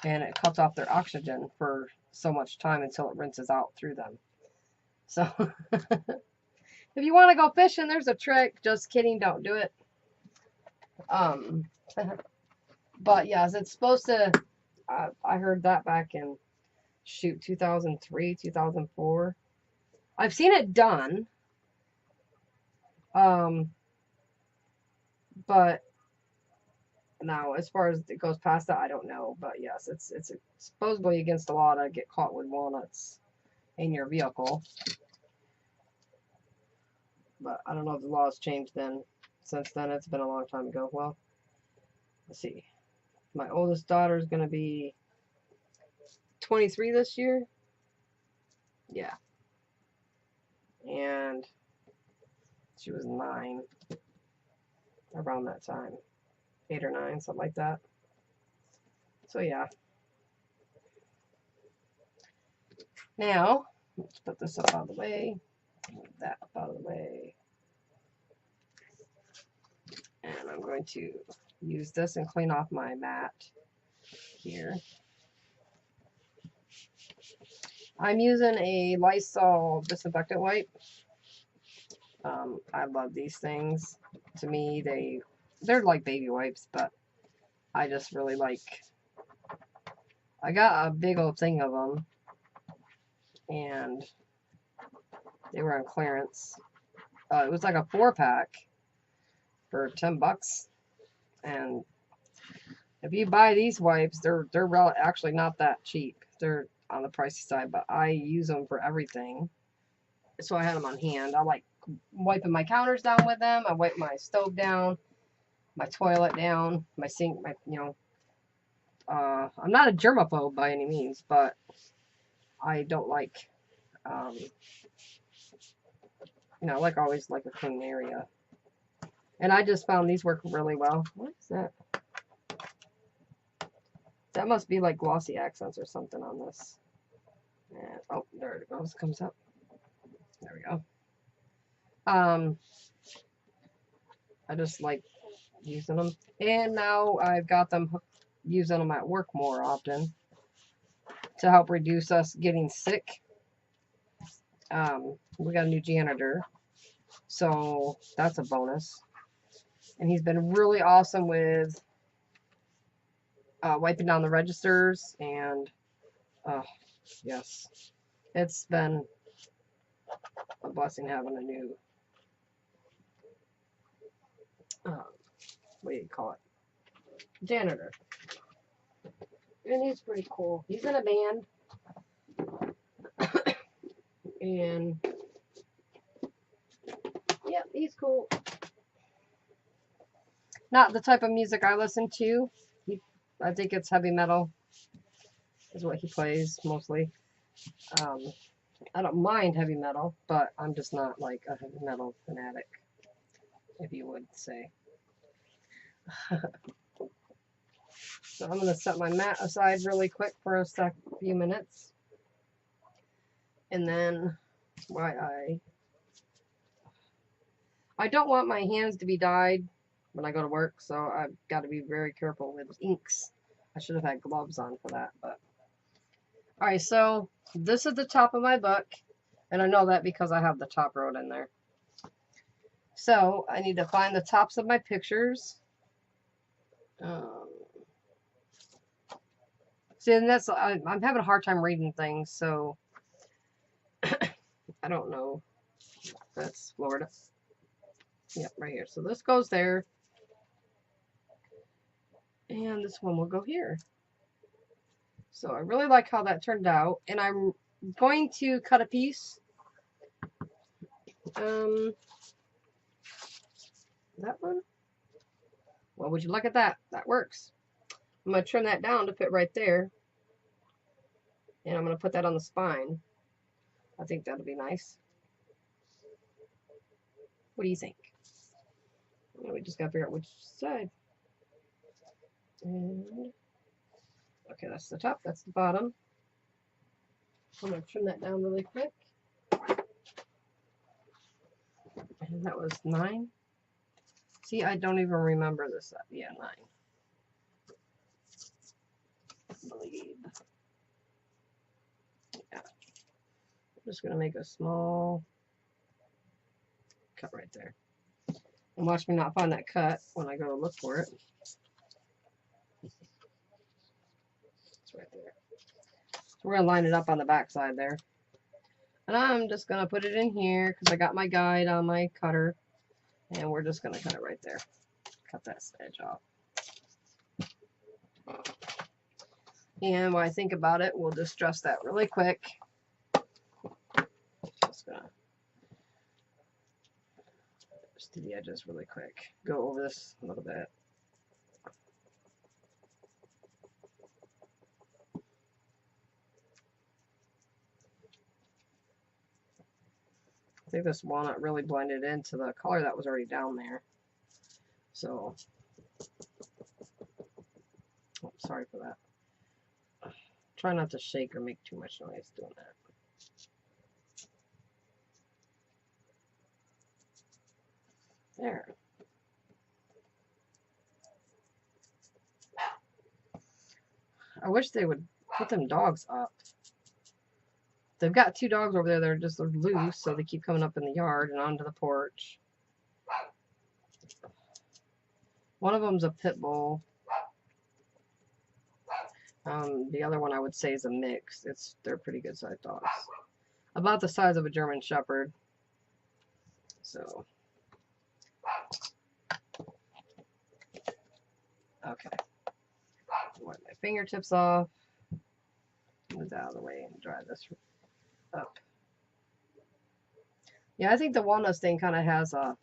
and it cuts off their oxygen for so much time until it rinses out through them. So if you want to go fishing, there's a trick. Just kidding, don't do it. But yes, it's supposed to. I heard that back in shoot 2003, 2004. I've seen it done. But now as far as it goes past that, I don't know. But yes, it's supposedly against the law to get caught with walnuts in your vehicle. But I don't know if the law has changed then. Since then, it's been a long time ago. Well, let's see. My oldest daughter is going to be 23 this year. Yeah. And she was 9 around that time. 8 or 9, something like that. So yeah. Now, let's put this up out of the way. Move that up out of the way. And I'm going to use this and clean off my mat here. I'm using a Lysol disinfectant wipe. I love these things. To me, they're like baby wipes, but I just really like. I got a big old thing of them, and they were on clearance. It was like a 4-pack for $10, and if you buy these wipes, they're actually not that cheap. They're on the pricey side, but I use them for everything. So I had them on hand. I like wiping my counters down with them. I wipe my stove down, my toilet down, my sink, I'm not a germaphobe by any means, but I don't like, like always like a clean area. And I just found these work really well. What is that? That must be like glossy accents or something on this. And, oh, there it goes. Comes up. There we go. I just like using them. And now I've got them using them at work more often to help reduce us getting sick. We got a new janitor, so that's a bonus. And he's been really awesome with wiping down the registers, and yes, it's been a blessing having a new what do you call it, janitor. And he's pretty cool. He's in a band. And yeah, he's cool. Not the type of music I listen to. I think it's heavy metal is what he plays mostly. I don't mind heavy metal, but I'm just not like a heavy metal fanatic, if you would say. So I'm going to set my mat aside really quick for a few minutes. And then I don't want my hands to be dyed when I go to work, so I've got to be very careful with inks. I should have had gloves on for that, but alright, so this is the top of my book, and I know that because I have the top wrote in there. So I need to find the tops of my pictures. See, and I'm having a hard time reading things, so I don't know. That's Florida. Yep, right here. So this goes there. And this one will go here. So I really like how that turned out. And I'm going to cut a piece. That one? Well, would you look at that? That works. I'm going to trim that down to fit right there. And I'm going to put that on the spine. I think that'll be nice. What do you think? We just got to figure out which side. And okay, that's the top, that's the bottom. I'm going to trim that down really quick. And that was 9. See, I don't even remember this. Yeah, 9. I believe. Yeah. just going to make a small cut right there. And watch me not find that cut when I go to look for it. It's right there. So we're going to line it up on the back side there. And I'm just going to put it in here because I got my guide on my cutter. And we're just going to cut it right there. Cut that edge off. And when I think about it, we'll just dress that really quick. Just going to just do the edges really quick. Go over this a little bit. I think this walnut really blended into the color that was already down there. So, oh, sorry for that. Try not to shake or make too much noise doing that. There. I wish they would put them dogs up. They've got 2 dogs over there that are just loose, so they keep coming up in the yard and onto the porch. One of them's a pit bull. The other one I would say is a mix. They're pretty good sized dogs. About the size of a German Shepherd. So, okay. Wipe my fingertips off. Move that out of the way and dry this up. Yeah, I think the walnut stain kind of has a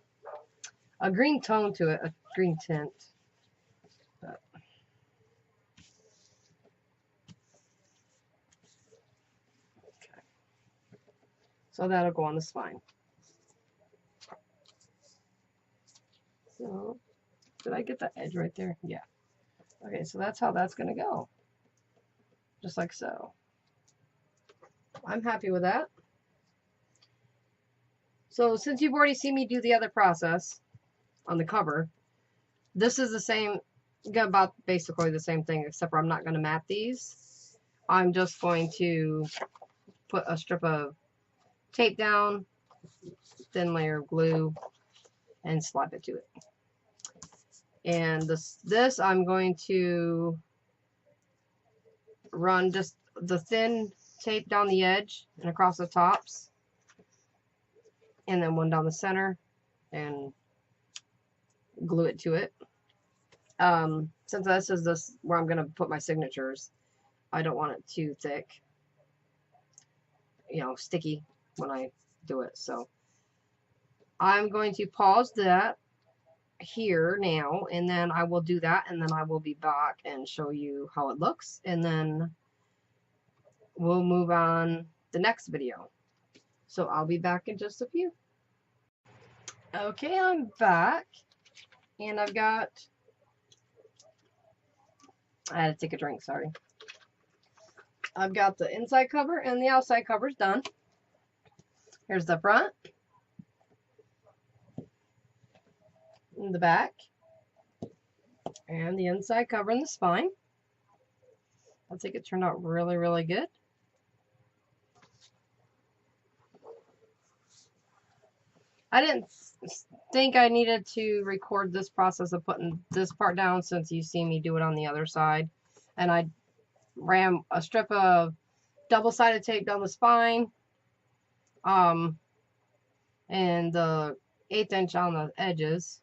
green tone to it, a green tint. But okay. So that'll go on the spine. So, did I get the edge right there? Yeah. Okay, so that's how that's going to go. Just like so. I'm happy with that. So since you've already seen me do the other process on the cover, this is the same, about basically the same thing, except for I'm not going to mat these. I'm just going to put a strip of tape down, thin layer of glue, and slap it to it. And this I'm going to run just the thin tape down the edge and across the tops, and then one down the center, and glue it to it. Since this is where I'm going to put my signatures, I don't want it too thick, you know, sticky when I do it. So I'm going to pause that here now, and then I will do that, and then I will be back and show you how it looks, and then we'll move on the next video. So I'll be back in just a few. Okay, I'm back, and I had to take a drink, sorry. I've got the inside cover and the outside covers done. Here's the front and the back and the inside cover and the spine. I think it turned out really, really good. I didn't think I needed to record this process of putting this part down since you see me do it on the other side. And I ran a strip of double-sided tape down the spine, and the 1/8 inch on the edges,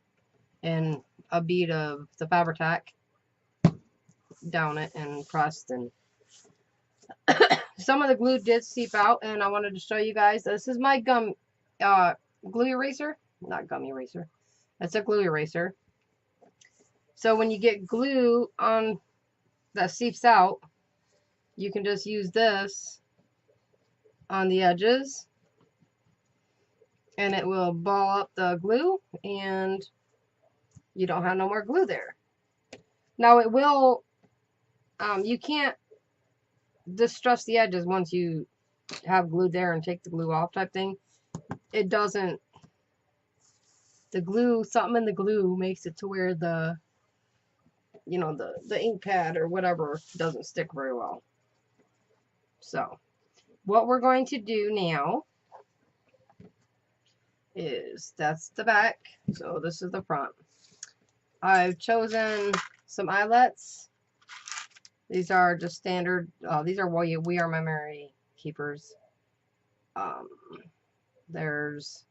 and a bead of the Fabri-Tac down it and pressed. And some of the glue did seep out, and I wanted to show you guys. This is my glue eraser, not gum eraser. It's a glue eraser. So when you get glue on that seeps out, you can just use this on the edges, and it will ball up the glue, and you don't have no more glue there. Now it will, you can't distress the edges once you have glue there and take the glue off type thing. It doesn't, the glue, something in the glue makes it to where the, you know, the ink pad or whatever doesn't stick very well. So what we're going to do now is, that's the back, so this is the front. I've chosen some eyelets. These are just standard, these are We Are Memory Keepers. There's,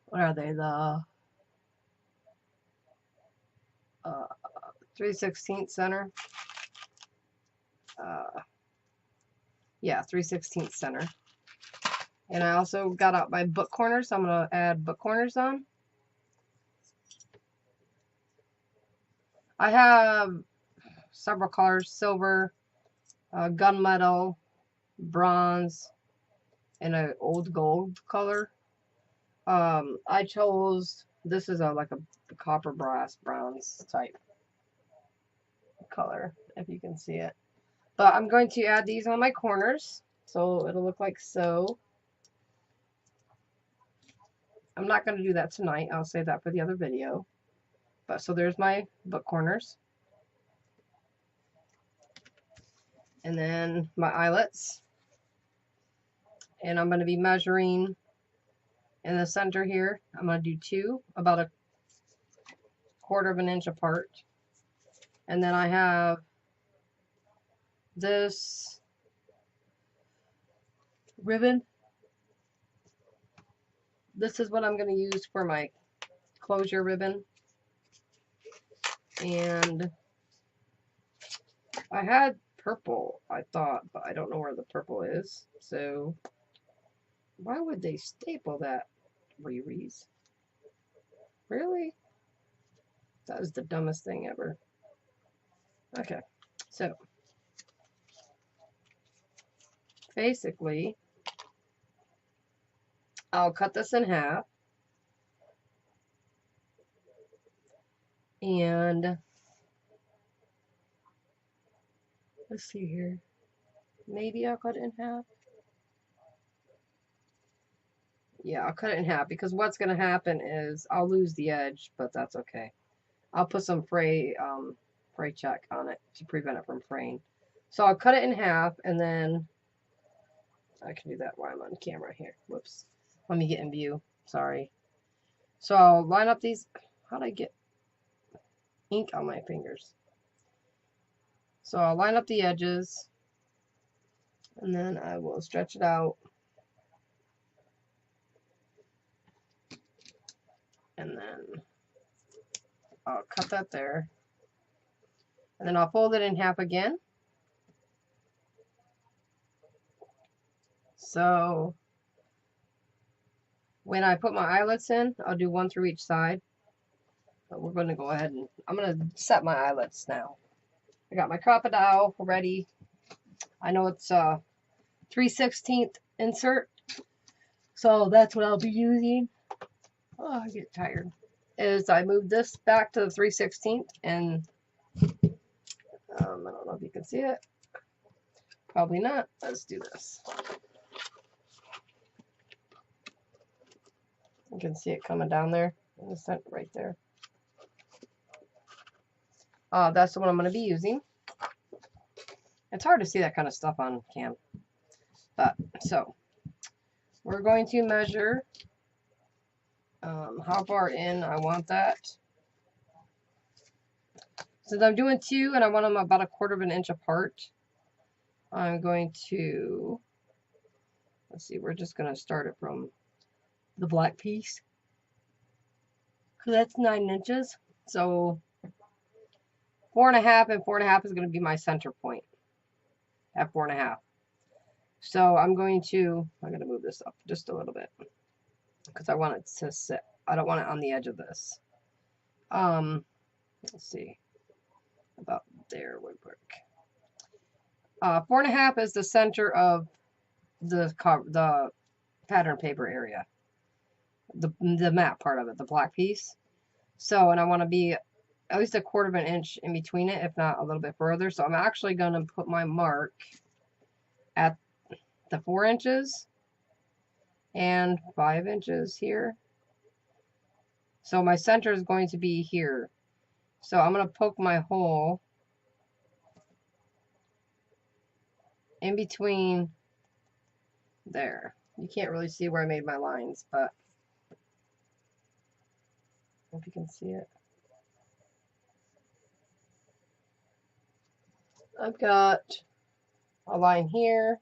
what are they, the 3/16 center. Yeah, 3/16 center. And I also got out my book corners, so I'm going to add book corners on. I have several colors: silver, gunmetal, bronze, and an old gold color. I chose, this is like a copper brass bronze type color, if you can see it. But I'm going to add these on my corners, so it'll look like so. I'm not going to do that tonight. I'll save that for the other video. But so there's my book corners. And then my eyelets. And I'm going to be measuring in the center here. I'm going to do 2, about a 1/4 of an inch apart. And then I have this ribbon. This is what I'm going to use for my closure ribbon. And I had purple, I thought, but I don't know where the purple is. So why would they staple that, Riri's? Really? That was the dumbest thing ever. Okay, so basically I'll cut this in half. And let's see here. Maybe I'll cut it in half. Yeah, I'll cut it in half, because what's going to happen is I'll lose the edge, but that's okay. I'll put some fray check on it to prevent it from fraying. So I'll cut it in half, and then I can do that while I'm on camera here. Whoops. Let me get in view. Sorry. So I'll line up these. How'd I get ink on my fingers? So I'll line up the edges, and then I will stretch it out. And then I'll cut that there. And then I'll fold it in half again. So when I put my eyelets in, I'll do 1 through each side. But we're going to go ahead and I'm going to set my eyelets now. I got my crocodile ready. I know it's a 3/16 insert, so that's what I'll be using. Oh, I get tired. Is I move this back to the 3/16, and I don't know if you can see it. Probably not. Let's do this. You can see it coming down there in the center right there. That's the one I'm going to be using. It's hard to see that kind of stuff on cam. But so we're going to measure how far in I want that. Since I'm doing 2 and I want them about a 1/4 of an inch apart, I'm going to, let's see, we're just going to start it from the black piece, because that's 9 inches. So 4.5 and 4.5 is going to be my center point at 4.5. So I'm going to move this up just a little bit, because I want it to sit. I don't want it on the edge of this. Let's see, about there would work. 4.5 is the center of the pattern paper area, the matte part of it, the black piece. So, and I want to be at least a 1/4 of an inch in between it, if not a little bit further. So I'm actually going to put my mark at the 4 inches and 5 inches here. So my center is going to be here. So I'm going to poke my hole in between there. You can't really see where I made my lines, but if you can see it. I've got a line here,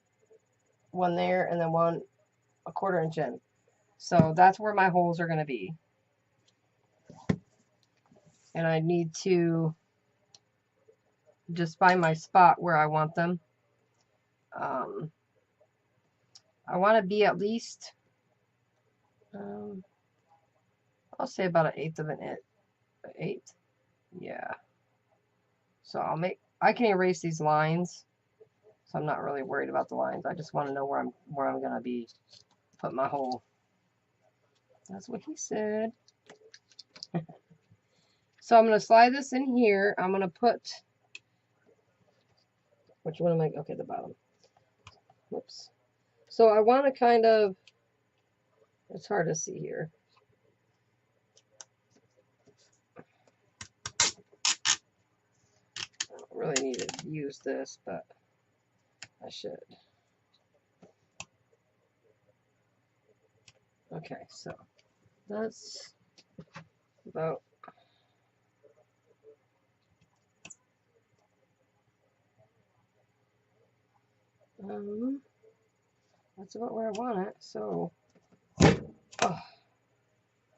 one there, and then one a 1/4 inch in. So that's where my holes are going to be. And I need to just find my spot where I want them. I want to be at least, I'll say about 1/8 of an inch. 1/8? Yeah. So I can erase these lines. So I'm not really worried about the lines. I just want to know where I'm going to be put my hole. That's what he said. So I'm going to slide this in here. I'm going to put, which one am I? Okay, the bottom. Whoops. So I want to kind of, it's hard to see here. I don't really need to use this, but I should. Okay, so that's about that's about where I want it. So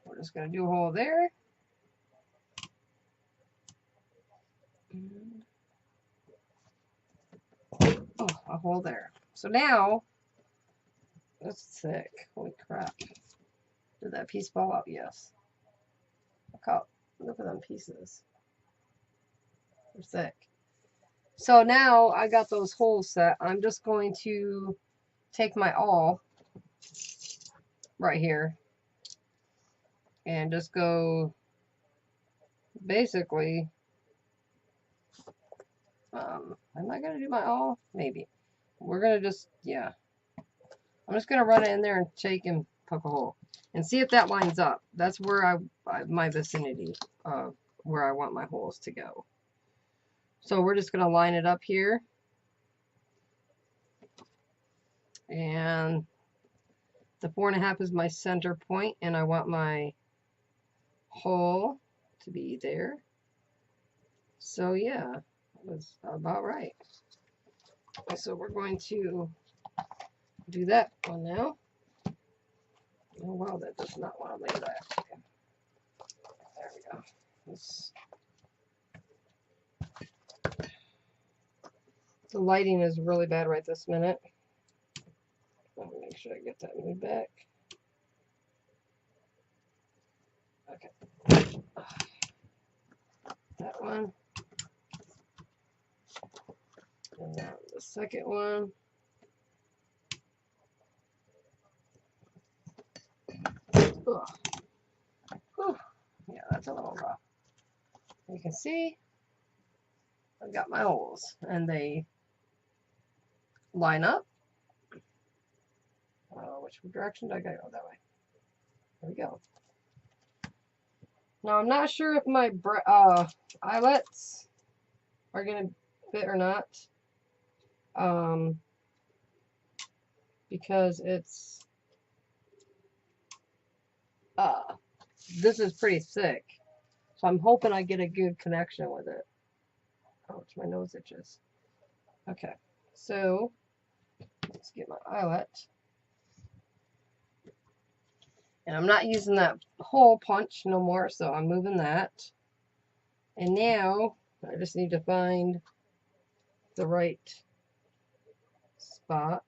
we're just gonna do a hole there. And, a hole there. So now that's thick. Holy crap. Did that piece fall out? Yes. Look at them pieces. They're thick. So now I got those holes set. I'm just going to take my awl right here and just go basically, am I going to do my awl? Maybe. We're going to just, yeah. I'm just going to run it in there and take and poke a hole and see if that lines up. That's where my vicinity of where I want my holes to go. So we're just going to line it up here. And the 4.5 is my center point, and I want my hole to be there. So yeah, that was about right. So we're going to do that one now. Oh wow, that does not want to lay that. There we go. The lighting is really bad right this minute. Let me make sure I get that moved back. Okay. That one. And then the second one. Ugh. Whew. Yeah, that's a little rough. You can see I've got my holes and they line up. Which direction did I go? Oh, that way. There we go. Now I'm not sure if my eyelets are gonna fit or not, because it's this is pretty thick, so I'm hoping I get a good connection with it. Ouch, my nose itches. Okay, so let's get my eyelet. And I'm not using that hole punch no more, so I'm moving that. And now I just need to find the right spot.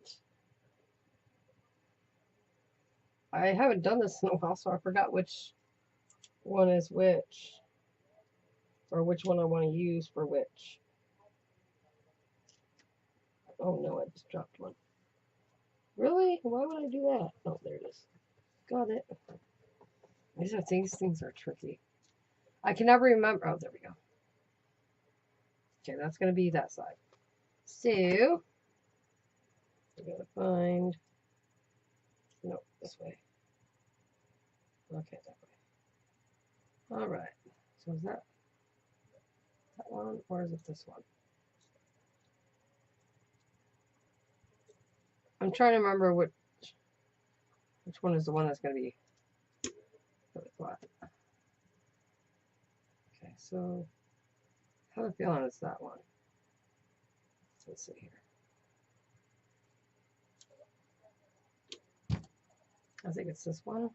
I haven't done this in a while, so I forgot which one is which, or which one I want to use for which. Oh no, I just dropped one. Really? Why would I do that? Oh, there it is. Got it. These things are tricky. I can never remember. Oh, there we go. Okay, that's going to be that side. So, I gotta find. No, this way. Okay, that way. All right. So is that one, or is it this one? I'm trying to remember which one is the one that's going to be really flat. Okay, so I have a feeling it's that one. Let's see here. I think it's this one.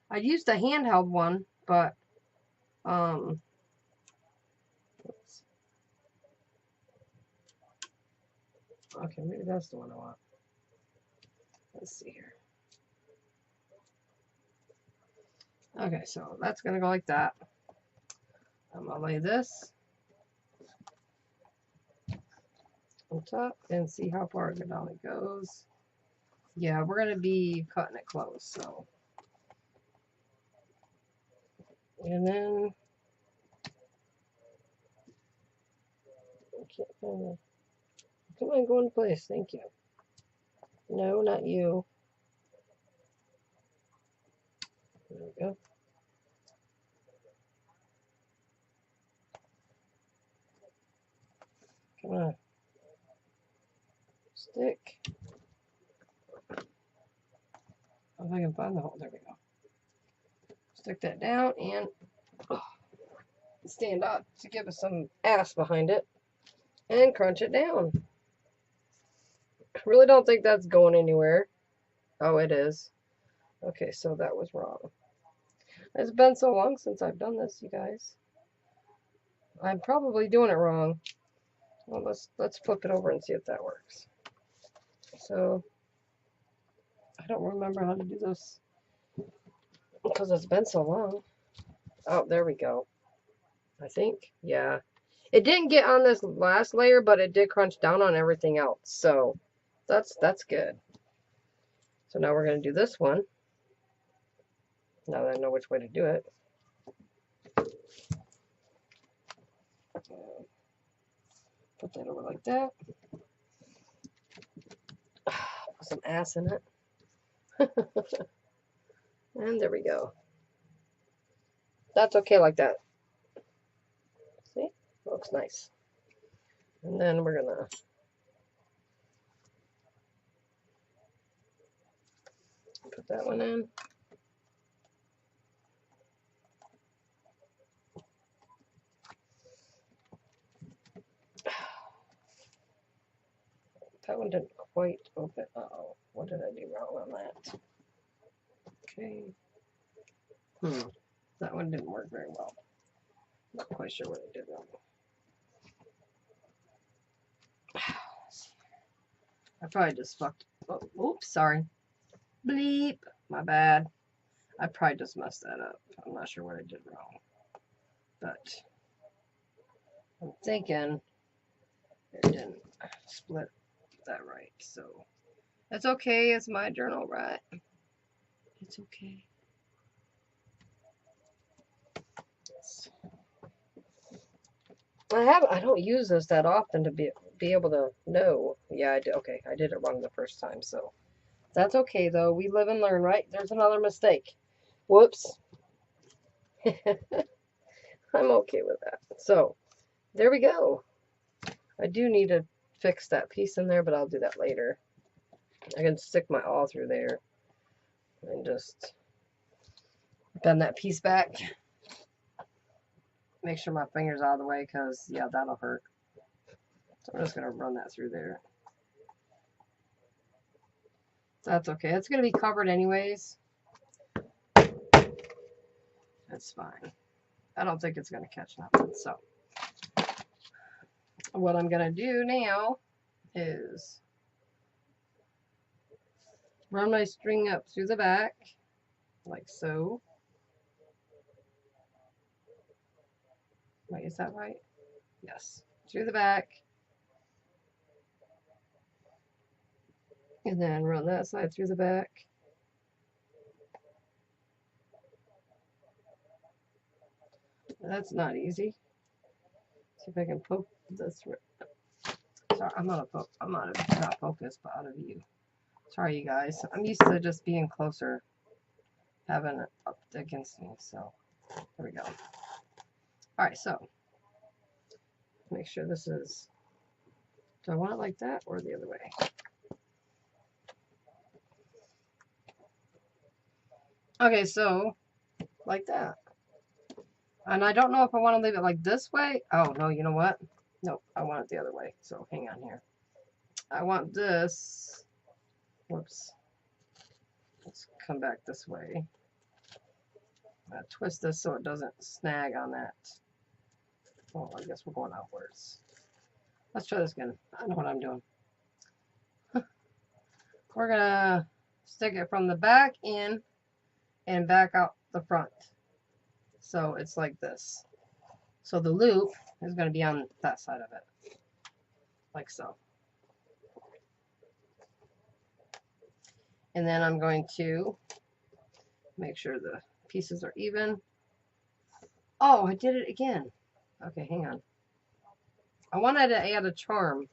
I used a handheld one, but oops. Okay, maybe that's the one I want. Let's see here. Okay, so that's gonna go like that. I'm gonna lay this on top and see how far down it goes. Yeah, we're gonna be cutting it close, so. And then I can't find the. Come on, go in place. Thank you. No, not you. There we go. Come on. Stick. If I can find the hole. There we go. Stick that down and stand up to give us some ass behind it and crunch it down. I really don't think that's going anywhere. Oh, it is. Okay, so that was wrong. It's been so long since I've done this, you guys. I'm probably doing it wrong. Well, let's flip it over and see if that works. So I don't remember how to do this because it's been so long. Oh, there we go. I think, yeah. It didn't get on this last layer, but it did crunch down on everything else. So that's good. So now we're going to do this one. Now that I know which way to do it. Put that over like that. Put some ass in it. And there we go. That's okay like that. See? Looks nice. And then we're going to put that one in. That one didn't quite open. Uh-oh. What did I do wrong on that? Okay. That one didn't work very well. Not quite sure what I did wrong. I probably just fucked. Oh, oops, sorry. Bleep. My bad. I probably just messed that up. I'm not sure what I did wrong. But I'm thinking it didn't split that right. So that's okay. It's my journal, right? It's okay. I don't use this that often to be able to know. Yeah, I did. Okay, I did it wrong the first time, so that's okay though. We live and learn, right? There's another mistake. Whoops. I'm okay with that. So there we go. I do need to fix that piece in there, but I'll do that later. I can stick my awl through there and just bend that piece back. Make sure my finger's out of the way because, yeah, that'll hurt. So I'm just going to run that through there. That's okay. It's going to be covered anyways. That's fine. I don't think it's going to catch nothing. So what I'm going to do now is run my string up through the back like so. Wait, is that right? Yes. Through the back. And then run that side through the back. That's not easy. See if I can poke this. Sorry, I'm out of not focus, but out of view. Sorry, you guys. I'm used to just being closer, having it up against me. So there we go. All right, so make sure this is Do I want it like that or the other way? Okay, so like that. And I don't know if I want to leave it like this way. Oh, no, you know what? Nope, I want it the other way. So hang on here. I want this. Whoops. Let's come back this way. Twist this so it doesn't snag on that. Well, I guess we're going outwards. Let's try this again. I know what I'm doing. We're going to stick it from the back in and back out the front. So it's like this. So the loop is going to be on that side of it. Like so. And then I'm going to make sure the pieces are even. Oh, I did it again. Okay, hang on. I wanted to add a charm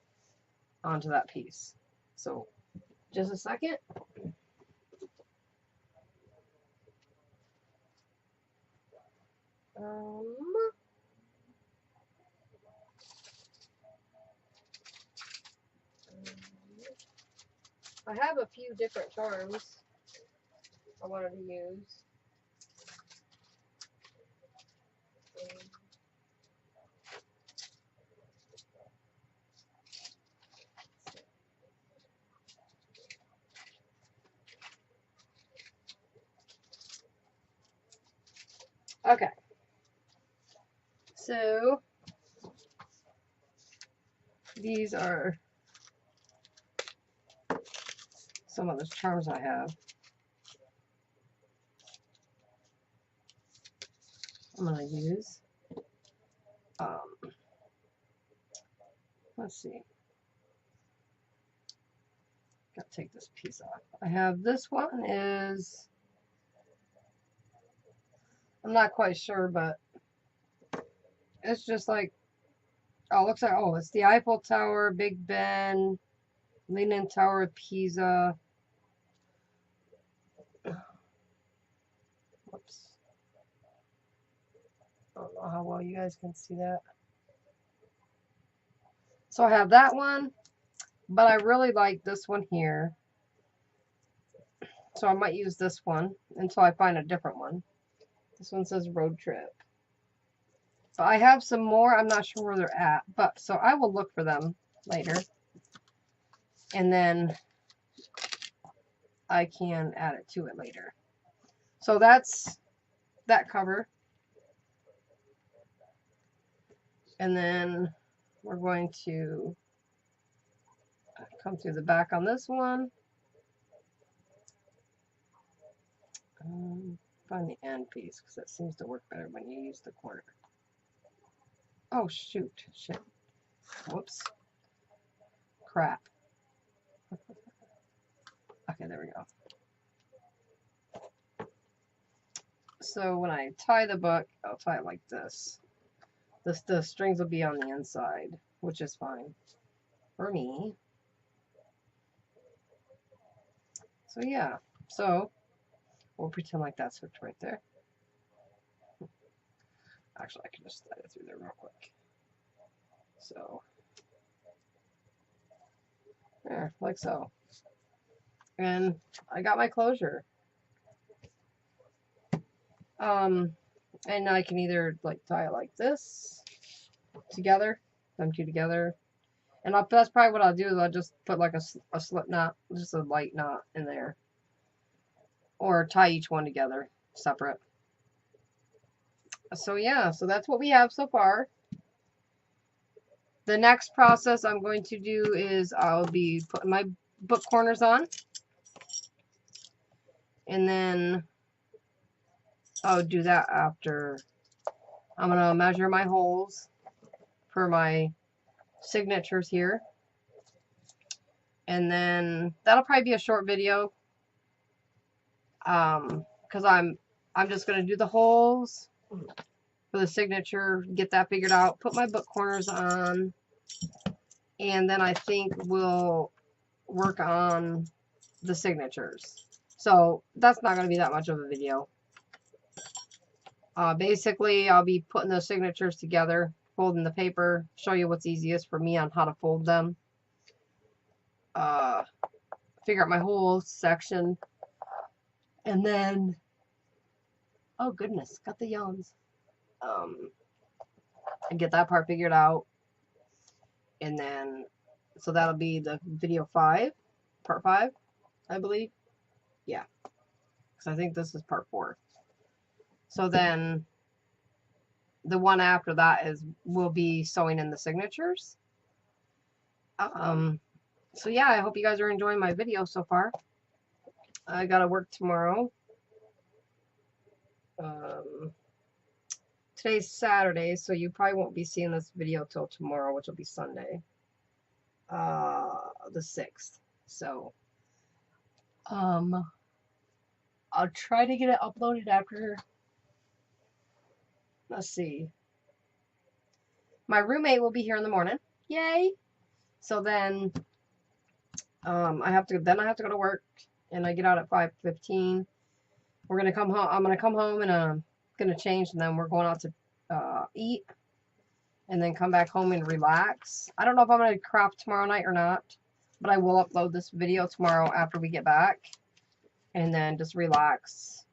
onto that piece. So, just a second. I have a few different charms I wanted to use. Okay. So, these are some of the charms I have. I'm going to use. Let's see. Got to take this piece off. I have this one is, I'm not quite sure, but it's just like, oh, it looks like, oh, it's the Eiffel Tower, Big Ben, Leaning Tower of Pisa. Whoops. I don't know how well you guys can see that. So I have that one, but I really like this one here. So I might use this one until I find a different one. This one says road trip. But I have some more. I'm not sure where they're at, but so I will look for them later. And then I can add it to it later. So that's that cover. And then we're going to come through the back on this one. Find the end piece because that seems to work better when you use the corner. Oh, shoot. Shit. Whoops. Crap. Okay, there we go. So when I tie the book, I'll tie it like this. The strings will be on the inside, which is fine for me. So yeah, so we'll pretend like that's hooked right there. Actually, I can just slide it through there real quick. So there, like so. And I got my closure. And I can either like tie it like this together, them two together, and that's probably what I'll do is I'll just put like a slip knot, just a light knot in there, or tie each one together separate. So yeah, so that's what we have so far. The next process I'm going to do is I'll be putting my book corners on, and then I'll do that after. I'm going to measure my holes for my signatures here. And then that'll probably be a short video. Because I'm just going to do the holes for the signature, get that figured out, put my book corners on, and then I think we'll work on the signatures. So that's not going to be that much of a video. Basically, I'll be putting those signatures together, folding the paper, show you what's easiest for me on how to fold them. figure out my whole section, and then, oh goodness, got the yawns. And get that part figured out, and then, so that'll be the video 5, part 5, I believe. Yeah, because I think this is part 4. So then the one after that will be sewing in the signatures. So yeah, I hope you guys are enjoying my video so far. I gotta work tomorrow. Today's Saturday, so you probably won't be seeing this video till tomorrow, which will be Sunday, the 6th. So I'll try to get it uploaded after. Let's see. My roommate will be here in the morning. Yay! So then I have to go to work, and I get out at 5:15. We're gonna come home. I'm gonna come home and gonna change, and then we're going out to eat, and then come back home and relax. I don't know if I'm gonna craft tomorrow night or not, but I will upload this video tomorrow after we get back, and then just relax.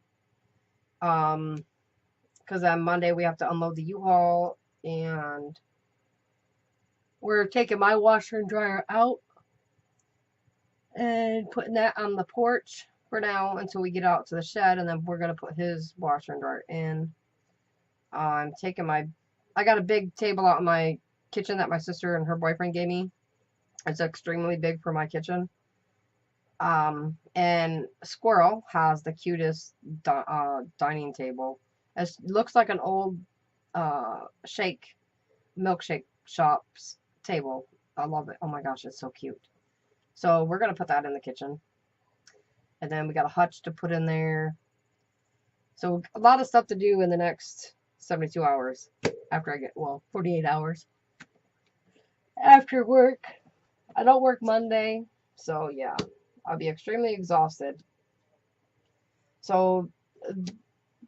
Because on Monday we have to unload the U-Haul, and we're taking my washer and dryer out and putting that on the porch for now until we get out to the shed, and then we're going to put his washer and dryer in. I'm taking I got a big table out in my kitchen that my sister and her boyfriend gave me. It's extremely big for my kitchen. And Squirrel has the cutest dining table. It looks like an old milkshake shop's table. I love it. Oh my gosh, it's so cute. So we're going to put that in the kitchen. And then we got a hutch to put in there. So a lot of stuff to do in the next 72 hours after I get, 48 hours after work. I don't work Monday. So yeah, I'll be extremely exhausted. So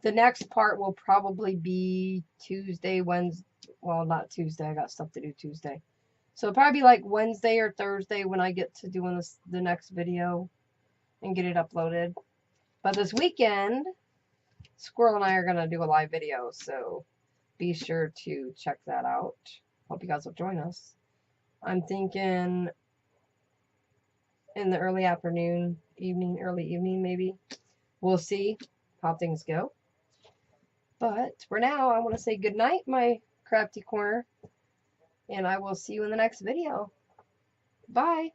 the next part will probably be Tuesday, Wednesday. Well, not Tuesday. I got stuff to do Tuesday. So it'll probably be like Wednesday or Thursday when I get to doing the next video and get it uploaded. But this weekend, Squirrel and I are going to do a live video. So be sure to check that out. Hope you guys will join us. I'm thinking in the early afternoon, early evening maybe. We'll see how things go. But for now, I want to say good night, my crafty corner. And I will see you in the next video. Bye.